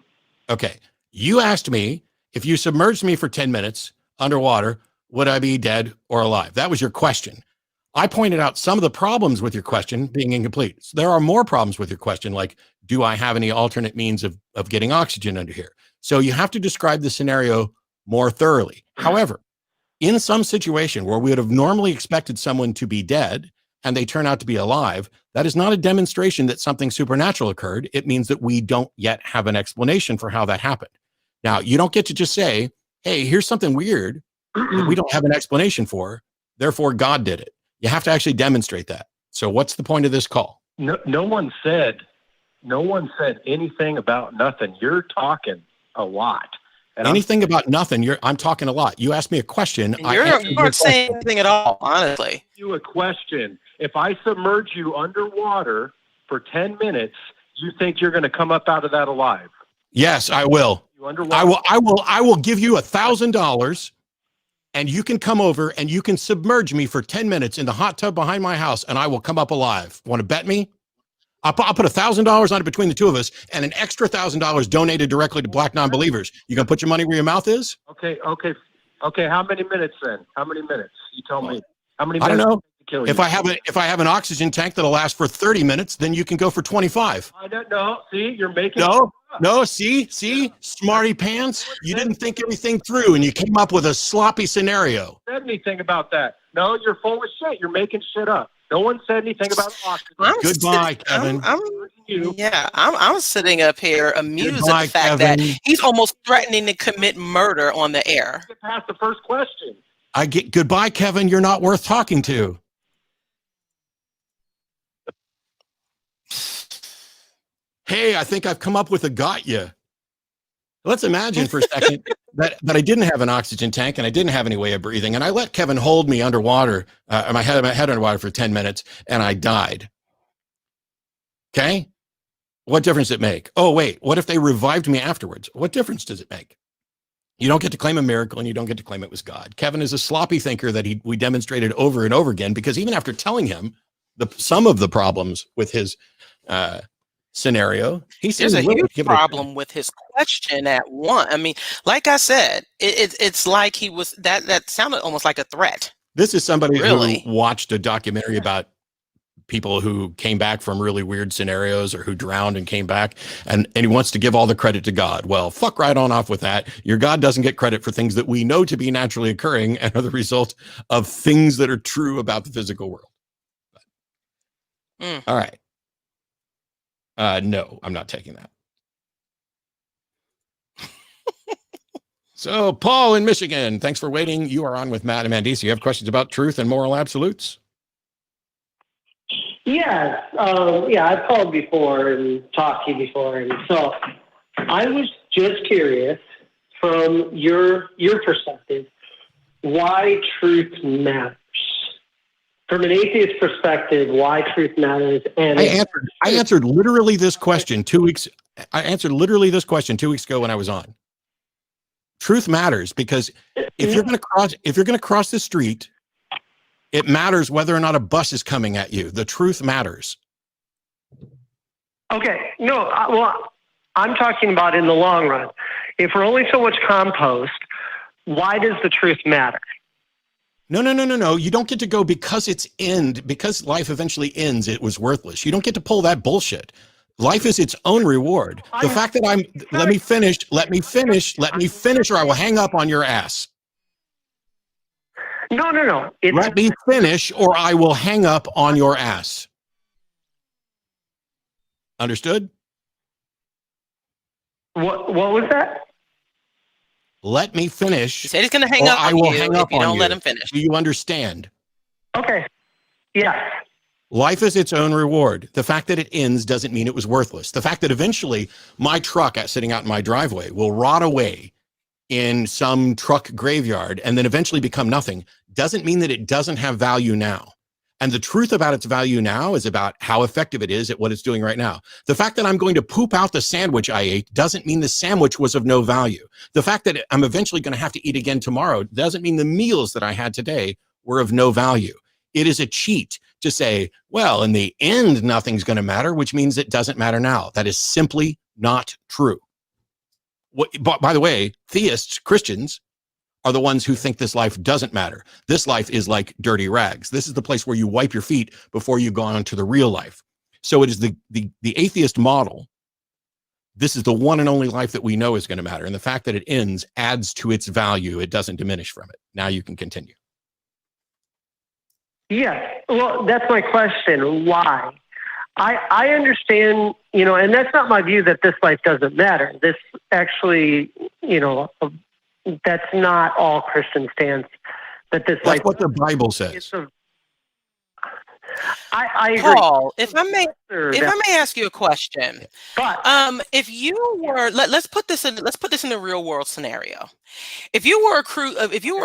Okay. You asked me if you submerged me for 10 minutes underwater, would I be dead or alive? That was your question. I pointed out some of the problems with your question being incomplete. So there are more problems with your question, like, do I have any alternate means of getting oxygen under here? So you have to describe the scenario more thoroughly. However, in some situation where we would have normally expected someone to be dead and they turn out to be alive, that is not a demonstration that something supernatural occurred. It means that we don't yet have an explanation for how that happened. Now, you don't get to just say, hey, here's something weird that we don't have an explanation for, therefore God did it. You have to actually demonstrate that. So what's the point of this call? No one said anything about nothing. You're talking a lot. And anything about nothing. I'm talking a lot. You asked me a question. You aren't saying anything at all, honestly. You a question. If I submerge you underwater for 10 minutes, you think you're going to come up out of that alive? Yes, I will. I will give you $1,000 and you can come over and you can submerge me for 10 minutes in the hot tub behind my house and I will come up alive. Want to bet me? I'll put $1,000 on it between the two of us and an extra $1,000 donated directly to Black Nonbelievers. You gonna put your money where your mouth is? Okay. How many minutes then? How many minutes? You tell me. How many minutes? I don't know. To kill you? If I have an oxygen tank that'll last for 30 minutes, then you can go for 25. I don't know. See, you're making see, smarty pants. You didn't think everything through and you came up with a sloppy scenario. Said anything about that? No, you're full of shit. You're making shit up. No one said anything about oxygen. Goodbye, Kevin. I'm sitting up here amused at the fact that he's almost threatening to commit murder on the air. Get past the first question. Goodbye, Kevin. You're not worth talking to. Hey, I think I've come up with a got you. Let's imagine for a second that I didn't have an oxygen tank and I didn't have any way of breathing, and I let Kevin hold me underwater, my head underwater for 10 minutes, and I died. Okay? What difference does it make? Oh, wait, what if they revived me afterwards? What difference does it make? You don't get to claim a miracle and you don't get to claim it was God. Kevin is a sloppy thinker that we demonstrated over and over again, because even after telling him some of the problems with his scenario, there's a huge problem with his question at one. I mean, like I said, it's like he was that sounded almost like a threat. This is somebody who watched a documentary about people who came back from really weird scenarios or who drowned and came back, and he wants to give all the credit to God. Well, fuck right on off with that. Your God doesn't get credit for things that we know to be naturally occurring and are the result of things that are true about the physical world. All right. No, I'm not taking that. So, Paul in Michigan, thanks for waiting. You are on with Matt and Mandisa. You have questions about truth and moral absolutes? Yes. I've called before and talked to you before. And so I was just curious from your perspective, why truth matters. From an atheist perspective, why truth matters. And I answered literally this question 2 weeks. I answered literally this question 2 weeks ago when I was on. Truth matters because if you're going to cross the street, it matters whether or not a bus is coming at you. The truth matters. Okay. No, well, I'm talking about in the long run. If we're only so much compost, why does the truth matter? No. You don't get to go because because life eventually ends, it was worthless. You don't get to pull that bullshit. Life is its own reward. The fact that let me finish, or I will hang up on your ass. No. Let me finish or I will hang up on your ass. Understood? What was that? Let me finish. He said he's going to hang up on you if you don't let him finish. Do you understand? Okay. Yes. Life is its own reward. The fact that it ends doesn't mean it was worthless. The fact that eventually my truck sitting out in my driveway will rot away in some truck graveyard and then eventually become nothing doesn't mean that it doesn't have value now. And the truth about its value now is about how effective it is at what it's doing right now. The fact that I'm going to poop out the sandwich I ate doesn't mean the sandwich was of no value. The fact that I'm eventually going to have to eat again tomorrow doesn't mean the meals that I had today were of no value. It is a cheat to say, well, in the end, nothing's going to matter, which means it doesn't matter now. That is simply not true. By the way, theists, Christians, are the ones who think this life doesn't matter. This life is like dirty rags. This is the place where you wipe your feet before you go on to the real life. So it is the atheist model. This is the one and only life that we know is going to matter. And the fact that it ends adds to its value. It doesn't diminish from it. Now you can continue. Yes. Well, that's my question. Why? I understand, and that's not my view that this life doesn't matter. This actually, that's not all Christian stance. That this That's life. what the Bible says. I agree. Paul, if I may ask you a question, but if you were, let's put this in a real world scenario. If you were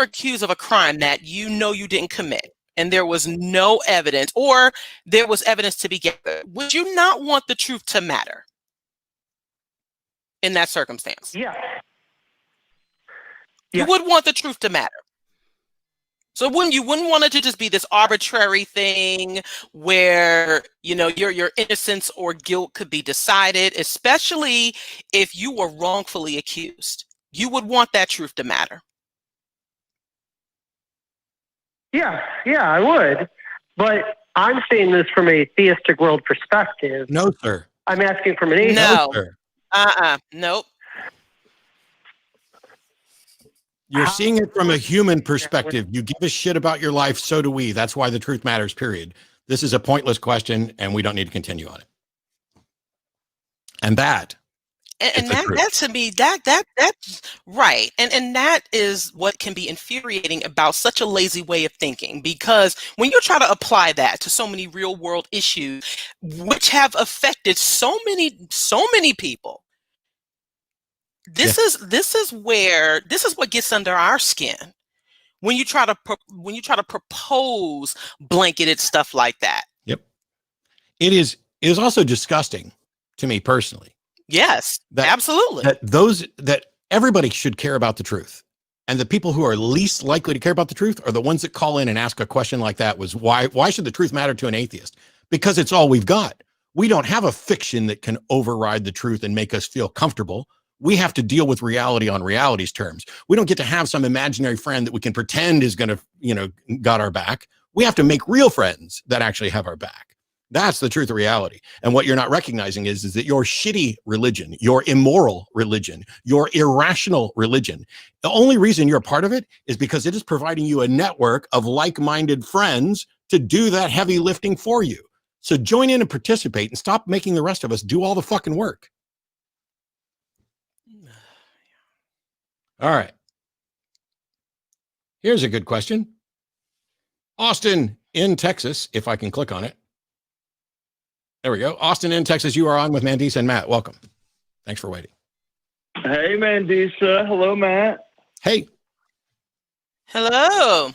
accused of a crime that you didn't commit, and there was no evidence, or there was evidence to be gathered, would you not want the truth to matter in that circumstance? Yeah. You would want the truth to matter. So you wouldn't want it to just be this arbitrary thing where, your innocence or guilt could be decided, especially if you were wrongfully accused. You would want that truth to matter. Yeah, I would. But I'm saying this from a theistic world perspective. No, sir. I'm asking from an atheist. No. Sir. Nope. You're seeing it from a human perspective. You give a shit about your life, so do we. That's why the truth matters, period. This is a pointless question, and we don't need to continue on it. And that to me, that's right. And that is what can be infuriating about such a lazy way of thinking, because when you try to apply that to so many real world issues, which have affected so many people, this is what gets under our skin. When you try to propose blanketed stuff like that. Yep. It is also disgusting to me personally. Yes, absolutely. That everybody should care about the truth. And the people who are least likely to care about the truth are the ones that call in and ask a question like that was why should the truth matter to an atheist? Because it's all we've got. We don't have a fiction that can override the truth and make us feel comfortable. We have to deal with reality on reality's terms. We don't get to have some imaginary friend that we can pretend is going to, got our back. We have to make real friends that actually have our back. That's the truth of reality. And what you're not recognizing is that your shitty religion, your immoral religion, your irrational religion, the only reason you're a part of it is because it is providing you a network of like-minded friends to do that heavy lifting for you. So join in and participate and stop making the rest of us do all the fucking work. All right. Here's a good question. Austin in Texas, if I can click on it. There we go. Austin in Texas, you are on with Mandisa and Matt. Welcome. Thanks for waiting. Hey, Mandisa. Hello, Matt. Hey. Hello.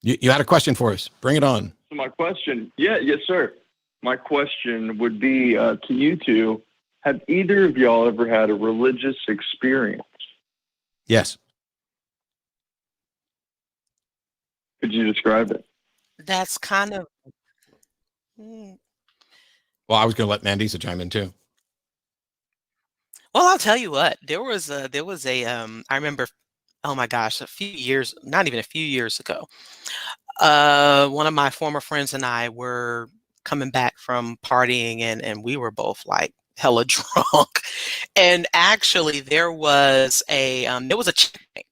You had a question for us. Bring it on. So my question, yes, sir. My question would be to you two, have either of y'all ever had a religious experience? Yes. Could you describe it? That's kind of... Well, I was going to let Mandisa chime in too. Well, I'll tell you what. There was a I remember oh my gosh, a few years, not even a few years ago. One of my former friends and I were coming back from partying, and we were both like hella drunk. And actually there was a checkpoint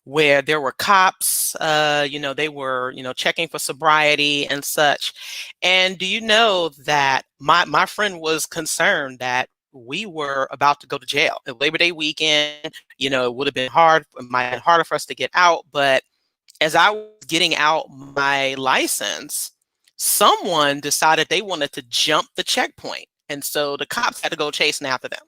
where there were cops, they were, checking for sobriety and such. And do you know that my friend was concerned that we were about to go to jail. Labor Day weekend, it would have been hard, it might have been harder for us to get out. But as I was getting out my license, someone decided they wanted to jump the checkpoint. And so the cops had to go chasing after them.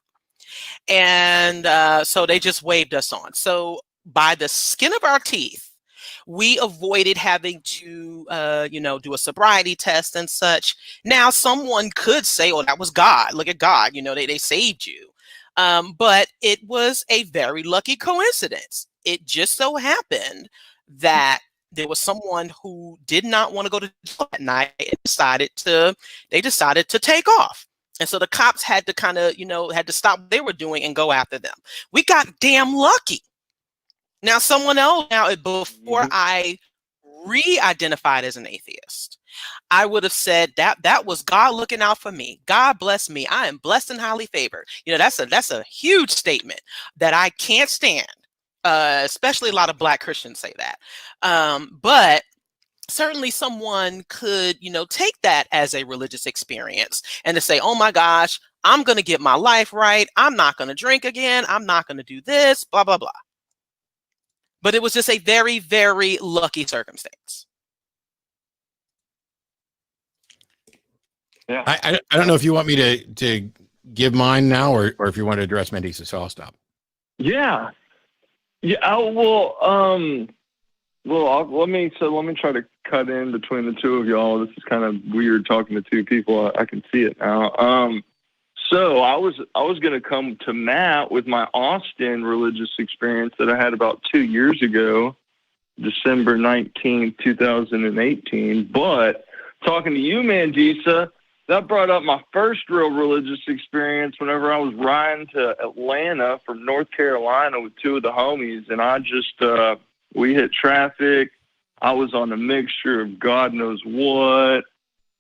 And so they just waved us on. So by the skin of our teeth, we avoided having to, do a sobriety test and such. Now, someone could say, oh, that was God. Look at God. They saved you. But it was a very lucky coincidence. It just so happened that there was someone who did not want to go to jail at night and decided to take off. And so the cops had to kind of, had to stop what they were doing and go after them. We got damn lucky. Now, someone else, before I re-identified as an atheist, I would have said that was God looking out for me. God bless me. I am blessed and highly favored. That's a huge statement that I can't stand. Especially a lot of Black Christians say that. But certainly someone could, take that as a religious experience and to say, oh my gosh, I'm going to get my life right. I'm not going to drink again. I'm not going to do this, blah, blah, blah. But it was just a very, very lucky circumstance. Yeah. I don't know if you want me to give mine now or if you want to address Mandisa, so I'll stop. Yeah. Yeah. Let me try to cut in between the two of y'all. This is kind of weird talking to two people. I can see it now. So I was going to come to Matt with my Austin religious experience that I had about 2 years ago, December 19th, 2018. But talking to you, Mandisa, that brought up my first real religious experience whenever I was riding to Atlanta from North Carolina with two of the homies. And I just, we hit traffic. I was on a mixture of God knows what.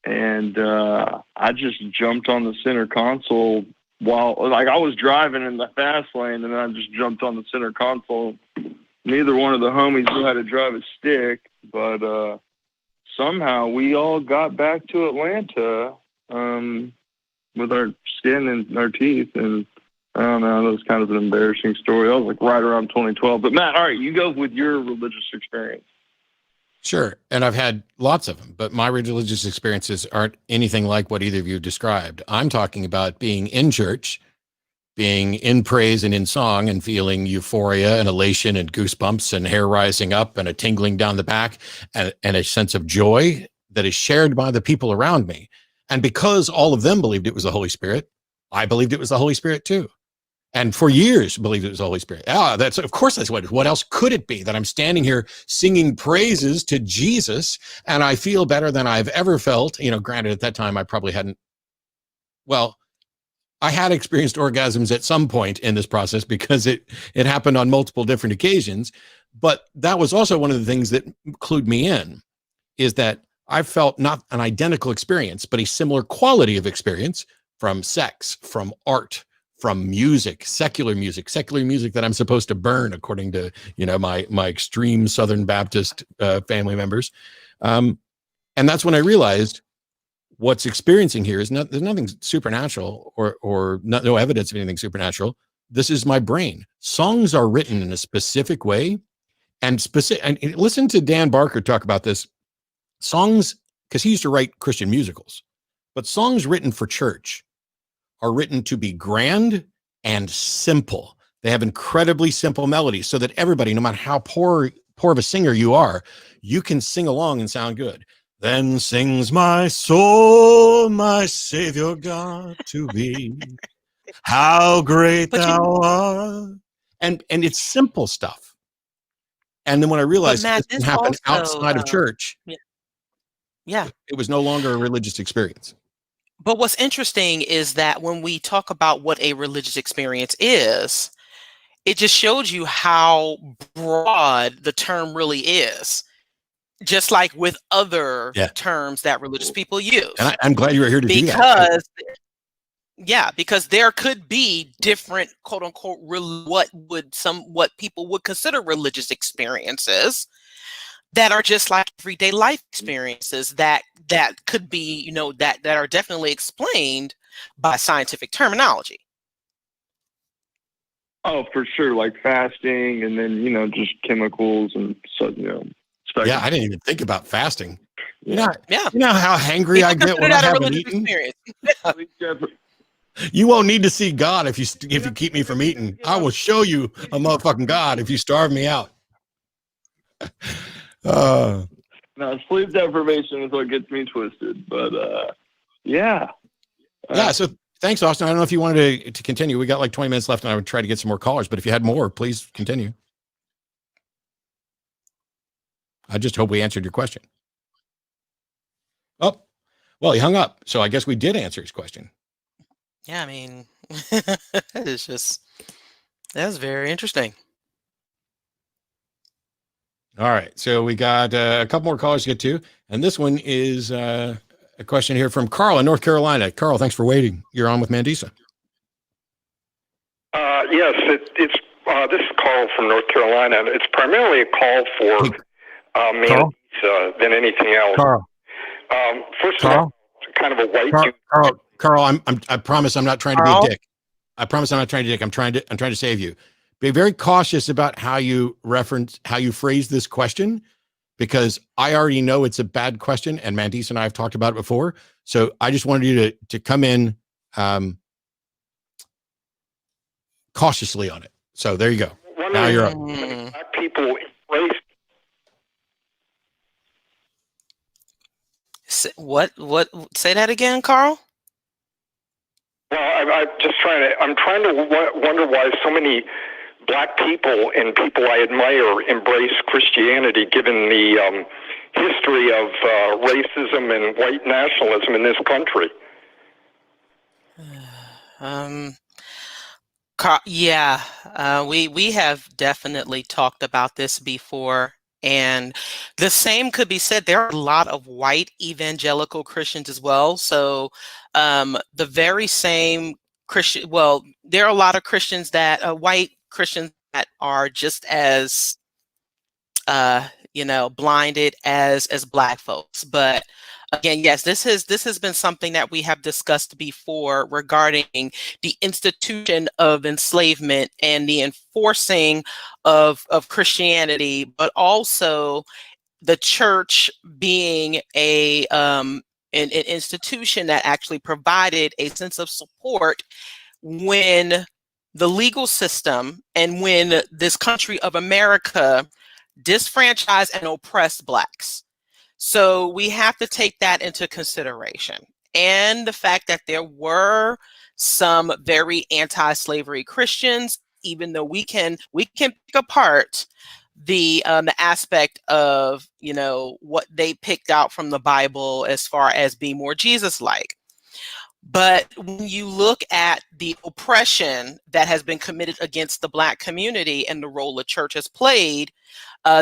And I just jumped on the center console while I was driving in the fast lane, and I just jumped on the center console. Neither one of the homies knew how to drive a stick, but somehow we all got back to Atlanta with our skin in our teeth. And I don't know, that was kind of an embarrassing story. I was like right around 2012. But Matt, all right, you go with your religious experience. Sure. And I've had lots of them, but my religious experiences aren't anything like what either of you described. I'm talking about being in church, being in praise and in song and feeling euphoria and elation and goosebumps and hair rising up and a tingling down the back and a sense of joy that is shared by the people around me. And because all of them believed it was the Holy Spirit, I believed it was the Holy Spirit too. And for years believed it was the Holy Spirit. Of course that's what else could it be that I'm standing here singing praises to Jesus and I feel better than I've ever felt. Granted at that time I probably hadn't, I had experienced orgasms at some point in this process because it happened on multiple different occasions. But that was also one of the things that clued me in, is that I felt not an identical experience, but a similar quality of experience from sex, from art, from music, secular music that I'm supposed to burn according to, my extreme Southern Baptist family members. And that's when I realized what's experiencing here is there's nothing supernatural or no evidence of anything supernatural. This is my brain. Songs are written in a specific way and listen to Dan Barker talk about this. Songs, because he used to write Christian musicals, but songs written for church are written to be grand and simple. They have incredibly simple melodies so that everybody, no matter how poor of a singer you are, you can sing along and sound good. Then sings my soul, my Savior God, to be. How great thou art. And it's simple stuff. And then when I realized Matt, this can happen outside of church, yeah, it was no longer a religious experience. But what's interesting is that when we talk about what a religious experience is, it just showed you how broad the term really is, just like with other terms that religious people use. And I'm glad you were here to do that. Because there could be different, quote unquote, what people would consider religious experiences that are just like everyday life experiences that could be, that are definitely explained by scientific terminology. Oh, for sure, like fasting, and then just chemicals and so Yeah, I didn't even think about fasting. You know how hangry I get when I haven't eaten. You won't need to see God if you keep me from eating. I will show you a motherfucking God if you starve me out. No, sleep deprivation is what gets me twisted, but yeah. So thanks, Austin. I don't know if you wanted to continue. We got like 20 minutes left, and I would try to get some more callers, but if you had more, please continue. I just hope we answered your question. Oh, well, he hung up, so I guess we did answer his question. Yeah, I mean, that's very interesting. All right, so we got a couple more callers to get to, and this one is a question here from Carl in North Carolina. Carl, thanks for waiting. You're on with Mandisa. Yes, it's this is Carl from North Carolina, and it's primarily a call for Mandisa than anything else. Carl, first of all, kind of a white. Carl, I promise I'm not trying to be a dick. I promise I'm not trying to be a dick. I'm trying to save you. Be very cautious about how you phrase this question, because I already know it's a bad question, and Mandisa and I have talked about it before. So I just wanted you to come in cautiously on it. So there you go. Now you're up. Black people embrace. What? Say that again, Carl. Well, I'm trying to wonder why so many Black people and people I admire embrace Christianity, given the history of racism and white nationalism in this country. We have definitely talked about this before, and the same could be said. There are a lot of white evangelical Christians as well. So the very same Christian, well, there are a lot of Christians white Christians that are just as blinded as Black folks. But again, yes, this has been something that we have discussed before regarding the institution of enslavement and the enforcing of Christianity, but also the church being an institution that actually provided a sense of support when the legal system and when this country of America disfranchised and oppressed Blacks. So we have to take that into consideration. And the fact that there were some very anti-slavery Christians, even though we can pick apart the aspect of, what they picked out from the Bible as far as being more Jesus-like. But when you look at the oppression that has been committed against the Black community and the role the church has played,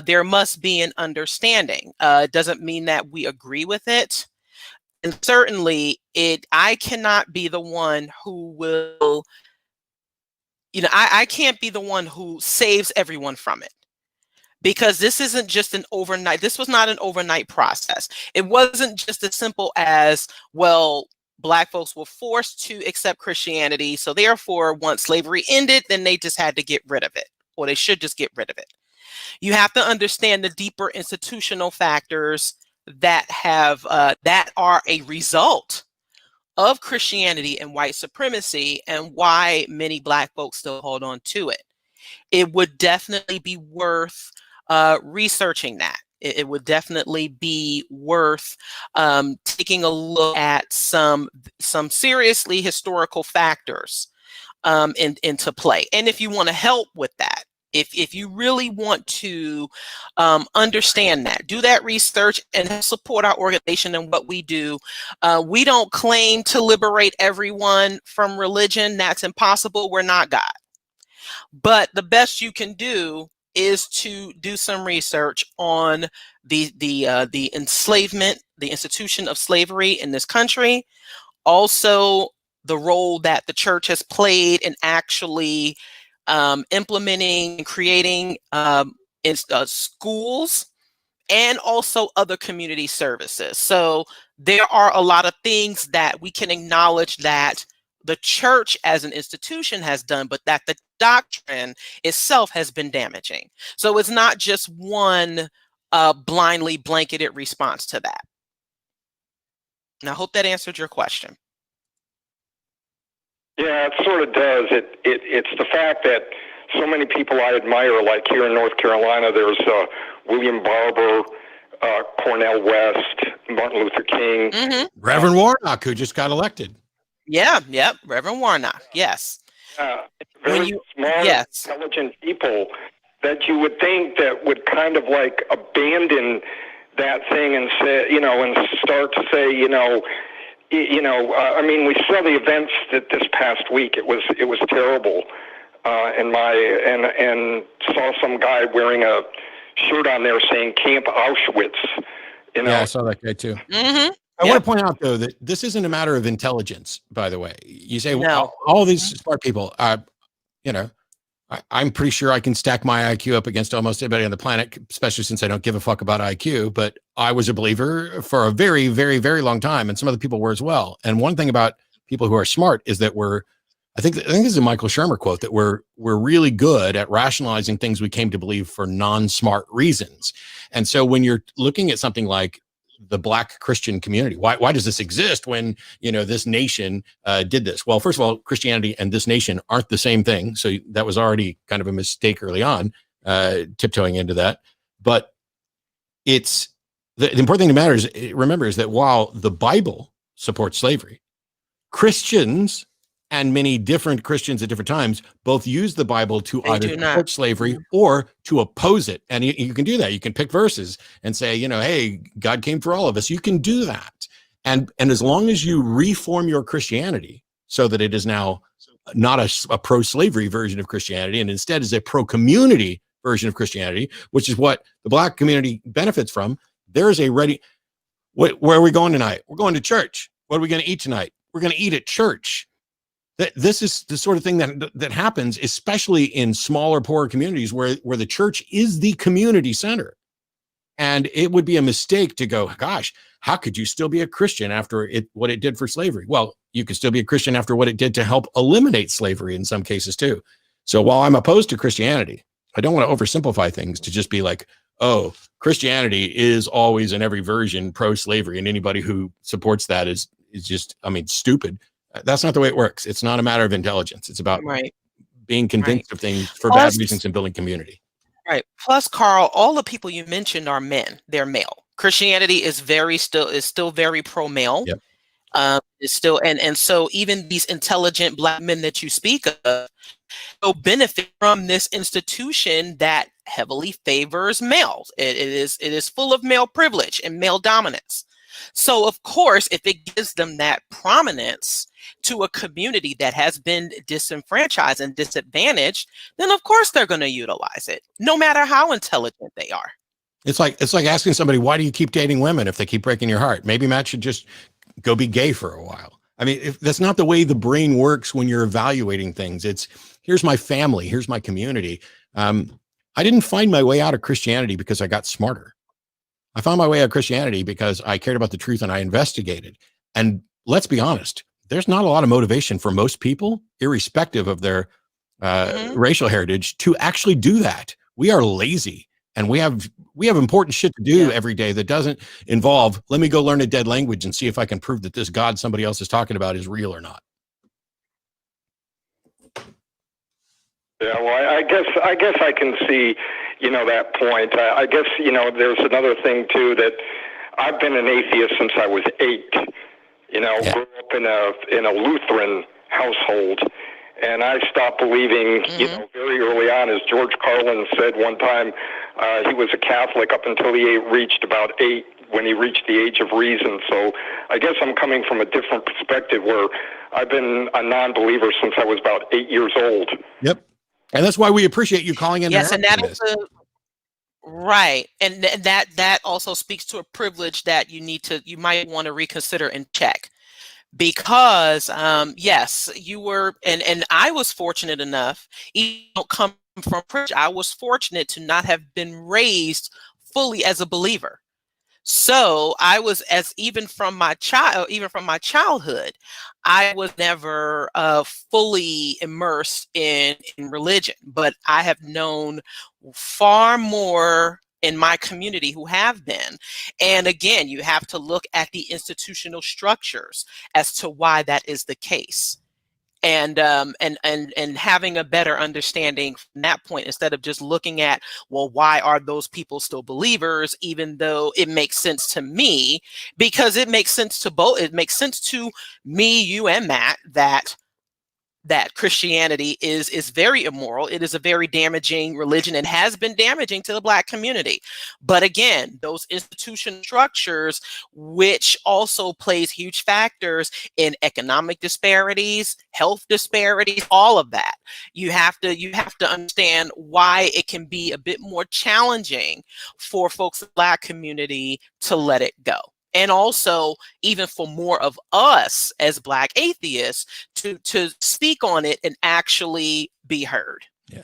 there must be an understanding. It doesn't mean that we agree with it. And certainly I cannot be the one who will, I can't be the one who saves everyone from it. Because this isn't just this was not an overnight process. It wasn't just as simple as, well, Black folks were forced to accept Christianity, so therefore once slavery ended, then they just had to get rid of it, or they should just get rid of it. You have to understand the deeper institutional factors that are a result of Christianity and white supremacy, and why many Black folks still hold on to it. It would definitely be worth researching that. It would definitely be worth taking a look at some seriously historical factors into play. And if you want to help with that, if you really want to understand that, do that research and support our organization and what we do. We don't claim to liberate everyone from religion. That's impossible. We're not God. But the best you can do is to do some research on the enslavement, the institution of slavery in this country. Also, the role that the church has played in actually implementing and creating schools and also other community services. So there are a lot of things that we can acknowledge that the church as an institution has done, but that the doctrine itself has been damaging. So it's not just one blindly blanketed response to that. And I hope that answered your question. Yeah, it sort of does. It's the fact that so many people I admire, like here in North Carolina, there's William Barber, Cornel West, Martin Luther King. Reverend Warnock, who just got elected. Yeah, Reverend Warnock, yes. Very smart, intelligent people that you would think that would kind of like abandon that thing and say, and start to say, I mean, we saw the events that this past week. It was terrible, and saw some guy wearing a shirt on there saying Camp Auschwitz. Yeah, I saw that guy too. I want to point out though that this isn't a matter of intelligence. By the way, you say all these smart people. I'm pretty sure I can stack my IQ up against almost anybody on the planet, especially since I don't give a fuck about IQ. But I was a believer for a very, very, very long time, and some other people were as well. And one thing about people who are smart is that I think this is a Michael Shermer quote, that we're really good at rationalizing things we came to believe for non-smart reasons. And so when you're looking at something like the Black Christian community, why does this exist when this nation did this? Well, first of all, Christianity and this nation aren't the same thing, so that was already kind of a mistake early on, tiptoeing into that. But it's the important thing to remember is that while the Bible supports slavery, Christians and many different Christians at different times both use the Bible to either support slavery or to oppose it. And you can do that. You can pick verses and say, hey, God came for all of us. You can do that. And as long as you reform your Christianity so that it is now not a pro-slavery version of Christianity, and instead is a pro-community version of Christianity, which is what the Black community benefits from, there is a ready... Where are we going tonight? We're going to church. What are we going to eat tonight? We're going to eat at church. This is the sort of thing that happens, especially in smaller, poorer communities where the church is the community center. And it would be a mistake to go, gosh, how could you still be a Christian after what it did for slavery? Well, you could still be a Christian after what it did to help eliminate slavery in some cases too. So while I'm opposed to Christianity, I don't want to oversimplify things to just be like, oh, Christianity is always in every version pro-slavery, and anybody who supports that is just, stupid. That's not the way it works. It's not a matter of intelligence. It's about being convinced of things for bad reasons and building community. Right. Plus, Carl, all the people you mentioned are men. They're male. Christianity is still very pro-male. Yep. It's still and so even these intelligent Black men that you speak of will benefit from this institution that heavily favors males. It is full of male privilege and male dominance. So, of course, if it gives them that prominence to a community that has been disenfranchised and disadvantaged, then of course they're going to utilize it, no matter how intelligent they are. It's like asking somebody, why do you keep dating women if they keep breaking your heart? Maybe Matt should just go be gay for a while. If that's not the way the brain works when you're evaluating things. It's here's my family, here's my community. I didn't find my way out of Christianity because I got smarter. I found my way out of Christianity because I cared about the truth and I investigated. And let's be honest, there's not a lot of motivation for most people, irrespective of their racial heritage, to actually do that. We are lazy, and we have important shit to do every day that doesn't involve, let me go learn a dead language and see if I can prove that this God somebody else is talking about is real or not. Yeah, well, I guess I can see, that point. I guess, there's another thing too, that I've been an atheist since I was 8. Grew up in a Lutheran household, and I stopped believing, very early on, as George Carlin said one time. He was a Catholic up until he reached about 8, when he reached the age of reason. So I guess I'm coming from a different perspective, where I've been a non-believer since I was about 8 years old. Yep. And that's why we appreciate you calling in. Yes, and that is right. And that also speaks to a privilege that you might want to reconsider and check. Because yes, you were, and I was fortunate enough, even though I don't come from privilege, I was fortunate to not have been raised fully as a believer. So I was, even from my childhood, I was never fully immersed in religion, but I have known far more in my community who have been. And again, you have to look at the institutional structures as to why that is the case. And having a better understanding from that point, instead of just looking at, well, why are those people still believers, even though it makes sense to me, because it makes sense to both. It makes sense to me, you, and Matt that Christianity is very immoral. It is a very damaging religion and has been damaging to the Black community. But again, those institution structures, which also plays huge factors in economic disparities, health disparities, all of that. You have to understand why it can be a bit more challenging for folks in the Black community to let it go. And also, even for more of us as Black atheists to speak on it and actually be heard. Yeah.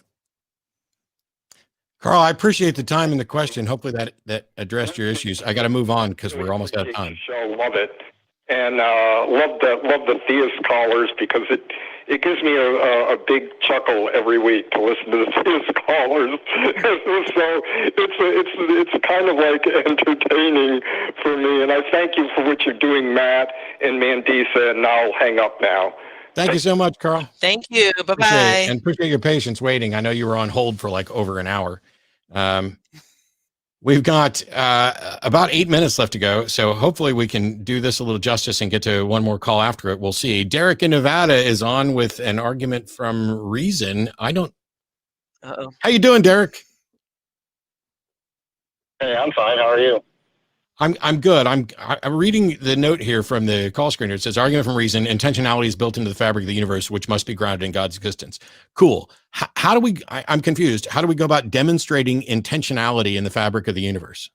Carl, I appreciate the time and the question. Hopefully that addressed your issues. I got to move on because we're almost out of time. Show, love it. And love the theist callers, because it gives me a big chuckle every week to listen to the theist callers. So it's kind of like entertaining for me. And I thank you for what you're doing, Matt and Mandisa. And I'll hang up now. Thank you so much, Carl. Thank you. Bye-bye. And appreciate your patience waiting. I know you were on hold for like over an hour. We've got about 8 minutes left to go, so hopefully we can do this a little justice and get to one more call after it. We'll see. Derek in Nevada is on with an argument from reason. Uh-oh. How you doing, Derek? Hey, I'm fine. How are you? I'm good. I'm reading the note here from the call screener. It says, argument from reason, intentionality is built into the fabric of the universe, which must be grounded in God's existence. Cool. How do we, I'm confused. How do we go about demonstrating intentionality in the fabric of the universe?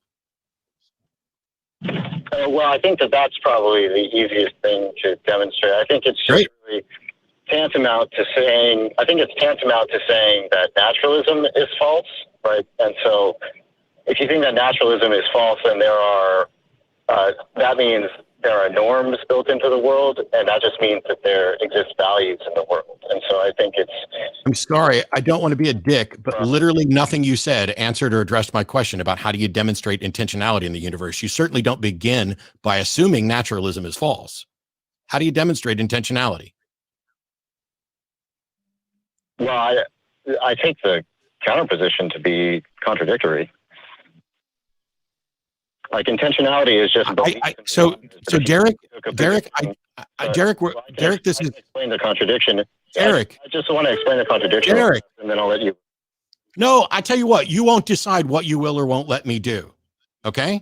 Well, I think that's probably the easiest thing to demonstrate. I think it's just really tantamount to saying that naturalism is false, right? And so if you think that naturalism is false, then that means there are norms built into the world, and that just means that there exist values in the world. And so I think I'm sorry, I don't want to be a dick, but literally nothing you said answered or addressed my question about how do you demonstrate intentionality in the universe. You certainly don't begin by assuming naturalism is false. How do you demonstrate intentionality? Well, I take the counterposition to be contradictory. Like intentionality is just so Derek, this is explain the contradiction. Derek, I just want to explain the contradiction, Derek, and then I'll let you. No, I tell you what, you won't decide what you will or won't let me do. Okay,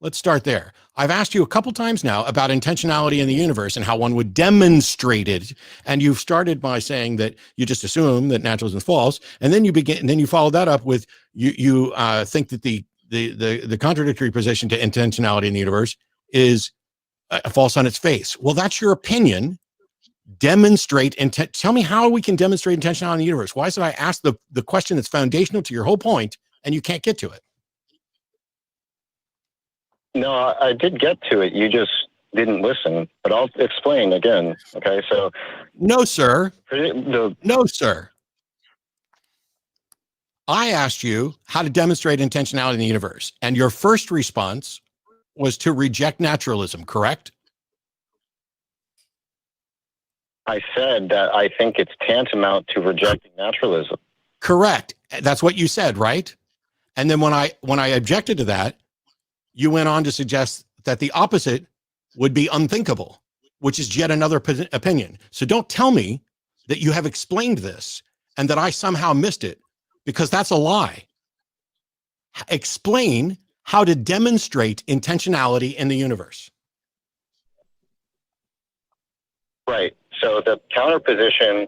let's start there. I've asked you a couple times now about intentionality in the universe and how one would demonstrate it, and you've started by saying that you just assume that naturalism is false, and then you follow that up with you think that the contradictory position to intentionality in the universe is false on its face. Well, that's your opinion. Demonstrate intent. Tell me how we can demonstrate intentionality in the universe. Why should I ask the question that's foundational to your whole point and you can't get to it? No, I did get to it. You just didn't listen, but I'll explain again. Okay, so. No, sir. No, sir. I asked you how to demonstrate intentionality in the universe, and your first response was to reject naturalism, correct? I said that I think it's tantamount to rejecting naturalism. Correct. That's what you said, right? And then when I objected to that, you went on to suggest that the opposite would be unthinkable, which is yet another opinion. So don't tell me that you have explained this and that I somehow missed it, because that's a lie. Explain how to demonstrate intentionality in the universe. Right. So the counterposition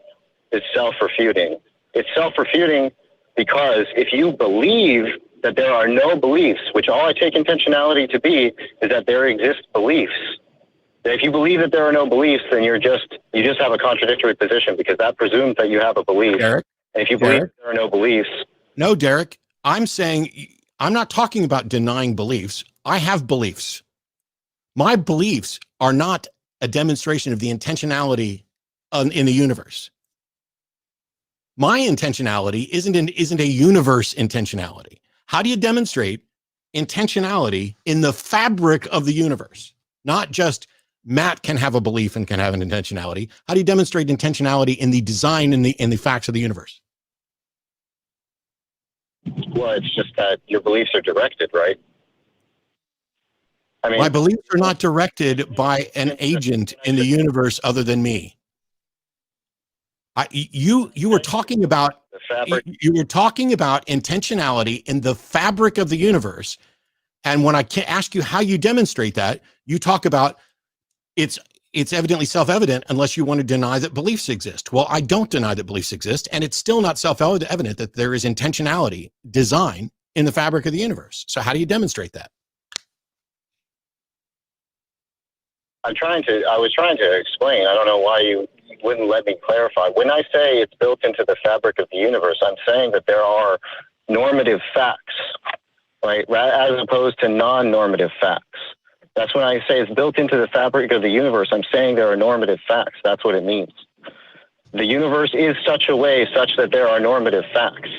is self-refuting. It's self-refuting because if you believe that there are no beliefs, which all I take intentionality to be, is that there exist beliefs. That if you believe that there are no beliefs, then you just have a contradictory position, because that presumes that you have a belief. Derek, and if you believe there are no beliefs. No, Derek, I'm saying, I'm not talking about denying beliefs. I have beliefs. My beliefs are not a demonstration of the intentionality in the universe. My intentionality isn't a universe intentionality. How do you demonstrate intentionality in the fabric of the universe? Not just Matt can have a belief and can have an intentionality. How do you demonstrate intentionality in the design and in the facts of the universe? Well, it's just that your beliefs are directed, right? I mean, my beliefs are not directed by an agent in the universe other than me. You were talking about the fabric. You were talking about intentionality in the fabric of the universe, and when I ask you how you demonstrate that, you talk about it's evidently self-evident unless you want to deny that beliefs exist. Well, I don't deny that beliefs exist, and it's still not self-evident that there is intentionality, design in the fabric of the universe. So how do you demonstrate that? I was trying to explain. I don't know why you wouldn't let me clarify. When I say it's built into the fabric of the universe, I'm saying that there are normative facts, right, as opposed to non-normative facts. That's when I say it's built into the fabric of the universe. I'm saying there are normative facts. That's what it means. The universe is such a way such that there are normative facts.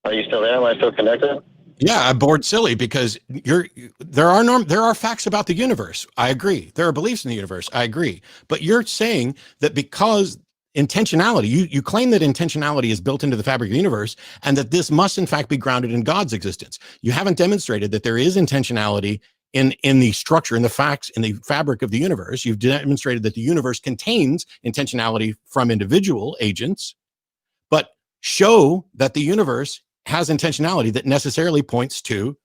Are you still there? Am I still connected? Yeah, I'm bored silly because there are facts about the universe. I agree. There are beliefs in the universe. I agree. But you're saying that because intentionality, you claim that intentionality is built into the fabric of the universe and that this must in fact be grounded in God's existence. You haven't demonstrated that there is intentionality in the structure, in the facts, in the fabric of the universe. You've demonstrated that the universe contains intentionality from individual agents, but show that the universe has intentionality that necessarily points to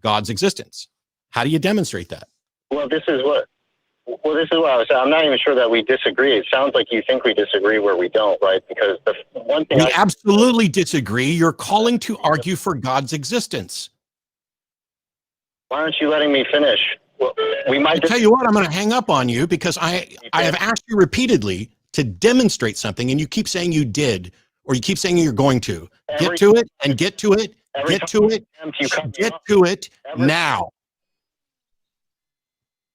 God's existence. How do you demonstrate that? Well, this is what I was saying. I'm not even sure that we disagree. It sounds like you think we disagree where we don't, right? Because the one thing we absolutely disagree. You're calling to argue for God's existence. Why aren't you letting me finish? Well, we might tell you what, I'm going to hang up on you because I have asked you repeatedly to demonstrate something and you keep saying you did, or you keep saying you're going to. Get to it and get to it. Get to it. Get to it now.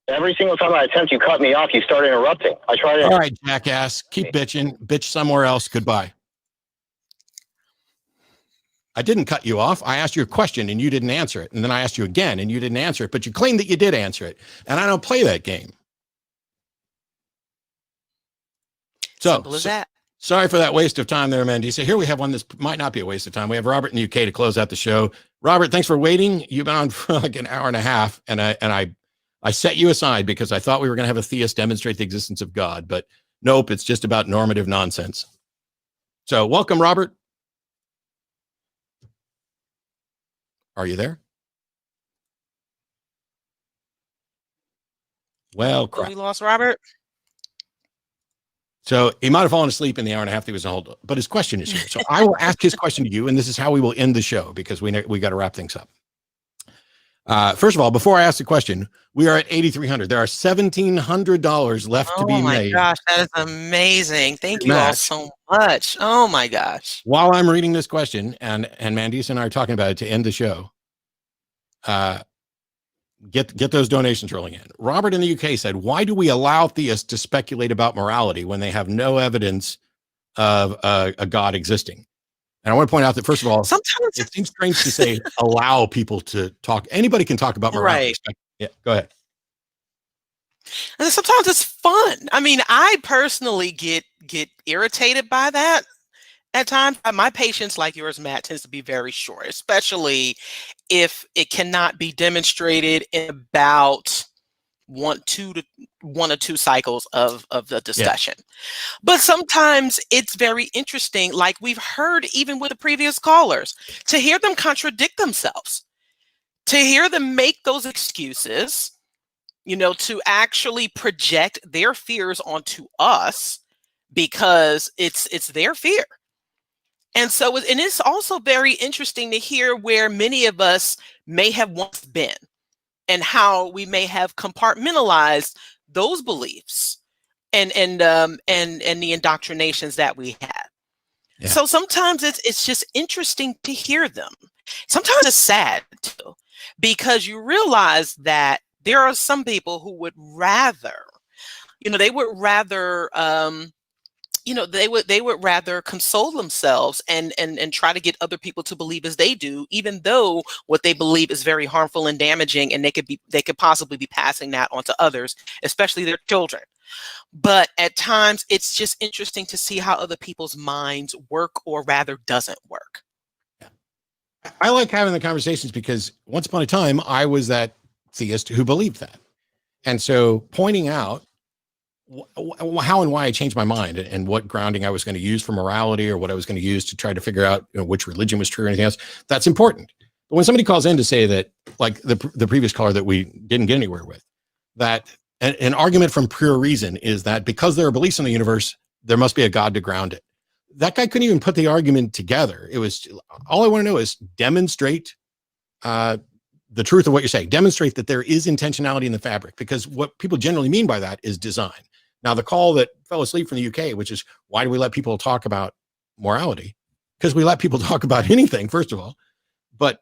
Every single time I attempt, you cut me off. You start interrupting. I try to. All right, jackass. Keep bitching. Bitch somewhere else. Goodbye. I didn't cut you off. I asked you a question and you didn't answer it. And then I asked you again and you didn't answer it, but you claimed that you did answer it. And I don't play that game. Simple as that. Sorry for that waste of time there, Mandisa. Here we have one that might not be a waste of time. We have Robert in the UK to close out the show. Robert, thanks for waiting. You've been on for like an hour and a half, and I set you aside because I thought we were going to have a theist demonstrate the existence of God, but nope, it's just about normative nonsense. So welcome, Robert. Are you there? Well, crap. We lost Robert. So he might have fallen asleep in the hour and a half that he was on hold, but his question is here. So I will ask his question to you, and this is how we will end the show because we got to wrap things up. First of all, before I ask the question, we are at $8,300. There are $1,700 left to be made. Oh my gosh, that is amazing! Thank you all so much. Oh my gosh! While I'm reading this question, and Mandisa and I are talking about it to end the show, get those donations rolling in. Robert in the UK said, "Why do we allow theists to speculate about morality when they have no evidence of a God existing?" And I want to point out that, first of all, sometimes it seems strange to say allow people to talk. Anybody can talk about morality. Right. Yeah, go ahead. And sometimes it's fun. I mean, I personally get irritated by that at times. My patience, like yours, Matt, tends to be very short, especially if it cannot be demonstrated in about one or two cycles of the discussion. Yeah. But sometimes it's very interesting, like we've heard even with the previous callers, to hear them contradict themselves, to hear them make those excuses, to actually project their fears onto us because it's their fear. And so, and it's also very interesting to hear where many of us may have once been and how we may have compartmentalized those beliefs and the indoctrinations that we had. Yeah. So sometimes it's just interesting to hear them. Sometimes it's sad too, because you realize that there are some people who would rather, they would rather, they would rather console themselves and try to get other people to believe as they do, even though what they believe is very harmful and damaging, and they could possibly be passing that on to others, especially their children. But at times, it's just interesting to see how other people's minds work, or rather doesn't work. I like having the conversations because once upon a time, I was that theist who believed that. And so pointing out how and why I changed my mind and what grounding I was going to use for morality, or what I was going to use to try to figure out which religion was true or anything else, that's important. But when somebody calls in to say that, like the previous caller that we didn't get anywhere with, that an argument from pure reason is that because there are beliefs in the universe, there must be a God to ground it. That guy couldn't even put the argument together. It was, all I want to know is demonstrate the truth of what you're saying. Demonstrate that there is intentionality in the fabric, because what people generally mean by that is design. Now, the call that fell asleep from the UK, which is, why do we let people talk about morality? Because we let people talk about anything, first of all, but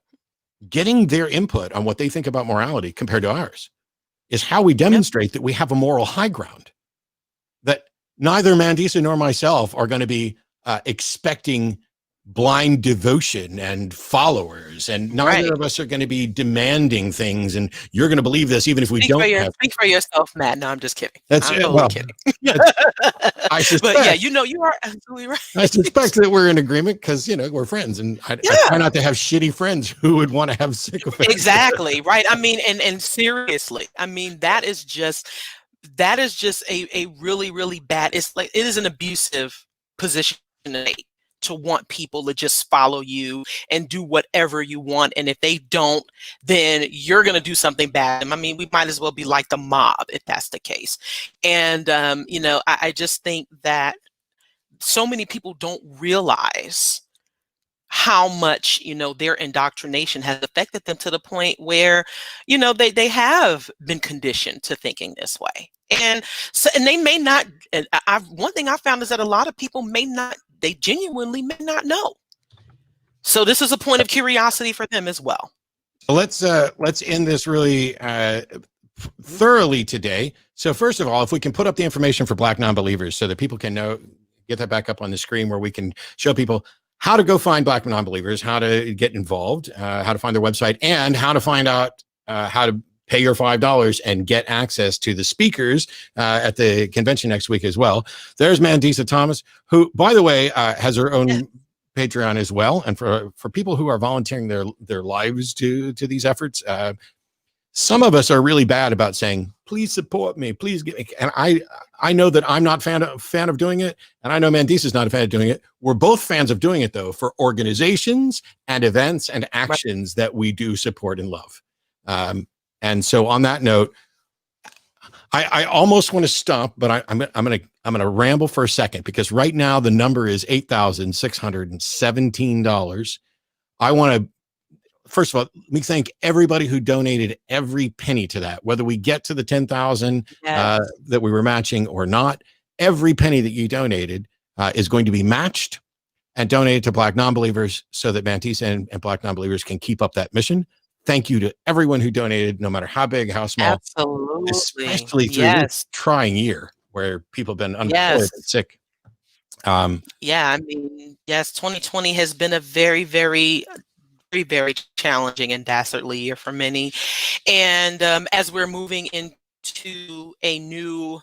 getting their input on what they think about morality compared to ours is how we demonstrate that we have a moral high ground, that neither Mandisa nor myself are going to be expecting blind devotion and followers, and neither of us are going to be demanding things, and you're going to believe this even if we don't. Speak for yourself, Matt. No, I'm just kidding. That's I'm well, kidding. I suspect, but yeah, you are absolutely right. I suspect that we're in agreement because we're friends, and I try not to have shitty friends who would want to have sycophants. Exactly right. I mean, and seriously, I mean, that is just a really, really bad. It's like, it is an abusive position to want people to just follow you and do whatever you want. And if they don't, then you're going to do something bad. I mean, we might as well be like the mob if that's the case. And, I just think that so many people don't realize how much, their indoctrination has affected them to the point where, they have been conditioned to thinking this way. And so, and they may not, and one thing I found is that a lot of people they genuinely may not know. So this is a point of curiosity for them as well. Let's end this really thoroughly today. So first of all, if we can put up the information for Black Nonbelievers so that people can get that back up on the screen, where we can show people how to go find Black Nonbelievers, how to get involved, how to find their website, and how to find out how to pay your $5 and get access to the speakers at the convention next week as well. There's Mandisa Thomas, who, by the way, has her own Patreon as well. And for people who are volunteering their lives to these efforts, some of us are really bad about saying, please support me, please give me. And I know that I'm not a fan of doing it, and I know Mandisa's not a fan of doing it. We're both fans of doing it, though, for organizations and events and actions that we do support and love. And so on that note, I almost want to stop, but I'm gonna ramble for a second, because right now the number is $8,617. I want to, first of all, let me thank everybody who donated every penny to that, whether we get to the 10,000 that we were matching or not. Every penny that you donated is going to be matched and donated to Black Nonbelievers, so that Mandisa and Black Nonbelievers can keep up that mission. Thank you to everyone who donated, no matter how big, how small. Absolutely. Especially through this trying year where people have been unemployed and sick. I mean, yes, 2020 has been a very, very, very, very challenging and dastardly year for many. And as we're moving into a new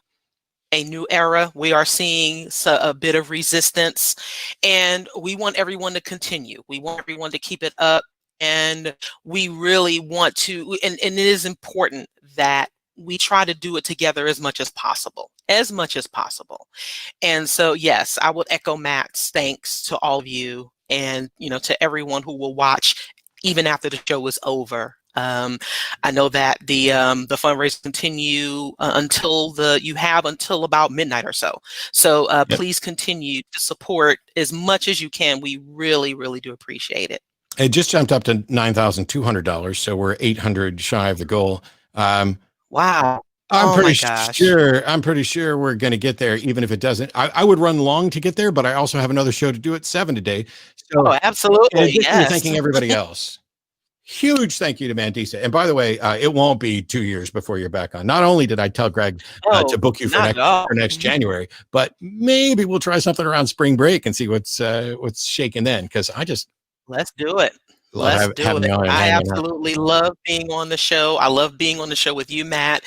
era, we are seeing a bit of resistance, and we want everyone to continue. We want everyone to keep it up. And we really want to, and it is important that we try to do it together as much as possible. And so, yes, I would echo Matt's thanks to all of you, and, to everyone who will watch even after the show is over. I know that the fundraisers continue until about midnight or so. So please continue to support as much as you can. We really, really do appreciate it. It just jumped up to $9,200, so we're 800 shy of the goal. Wow. I'm pretty sure we're going to get there, even if it doesn't. I would run long to get there, but I also have another show to do at 7 today. So absolutely. in addition to thanking everybody else, huge thank you to Mandisa. And by the way, it won't be 2 years before you're back on. Not only did I tell Greg to book you for next January, but maybe we'll try something around spring break and see what's shaking then. Because let's do it. Let's do it. I absolutely love being on the show. I love being on the show with you, Matt.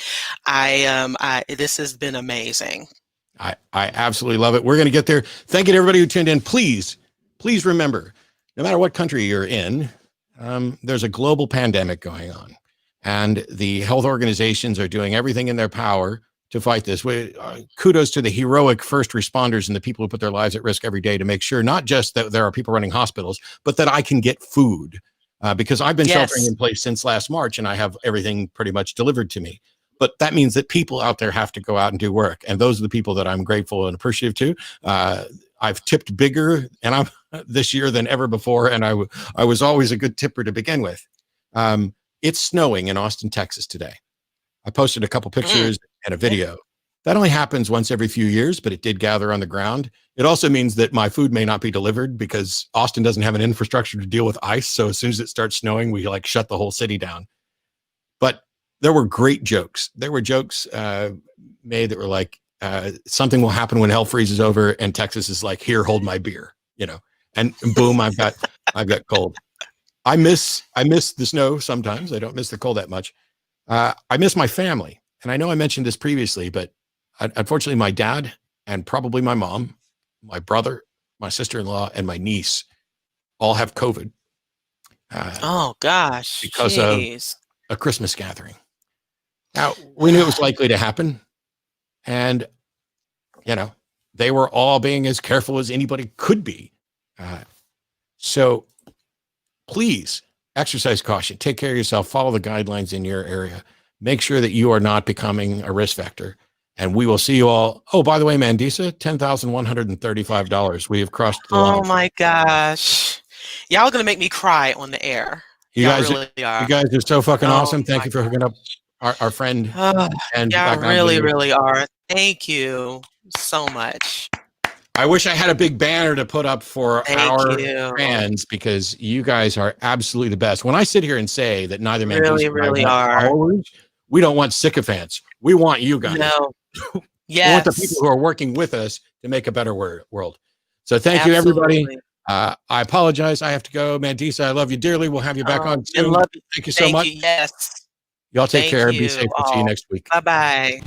This has been amazing. I absolutely love it. We're going to get there. Thank you to everybody who tuned in. Please remember, no matter what country you're in, there's a global pandemic going on, and the health organizations are doing everything in their power to fight this. Kudos to the heroic first responders and the people who put their lives at risk every day to make sure not just that there are people running hospitals, but that I can get food, because I've been sheltering in place since last March and I have everything pretty much delivered to me. But that means that people out there have to go out and do work. And those are the people that I'm grateful and appreciative to. I've tipped bigger and I'm this year than ever before. And I was always a good tipper to begin with. It's snowing in Austin, Texas today. I posted a couple pictures and a video. That only happens once every few years, but it did gather on the ground. It also means that my food may not be delivered because Austin doesn't have an infrastructure to deal with ice. So as soon as it starts snowing, we shut the whole city down. But there were great jokes. There were jokes made that were like, something will happen when hell freezes over and Texas is like, here, hold my beer, and boom, I've got cold. I miss the snow sometimes. I don't miss the cold that much. I miss my family. And I know I mentioned this previously, but unfortunately my dad and probably my mom, my brother, my sister-in-law, and my niece all have COVID. Oh gosh. Because of a Christmas gathering. Now, we knew it was likely to happen. And, they were all being as careful as anybody could be. So please exercise caution, take care of yourself, follow the guidelines in your area, make sure that you are not becoming a risk factor. And we will see you all. Oh, by the way, Mandisa, $10,135. We have crossed the line. Oh my gosh. Y'all going to make me cry on the air. You guys are so fucking awesome. Thank you for hooking up our friend. And y'all really are. Thank you so much. I wish I had a big banner to put up for our fans, because you guys are absolutely the best. When I sit here and say that neither man really are followers, we don't want sycophants. We want you guys. No. Yes. We want the people who are working with us to make a better world. So thank you, everybody. I apologize. I have to go. Mandisa, I love you dearly. We'll have you back on soon. Thank you so much. Yes. Y'all take care. Be safe. We'll see you next week. Bye-bye.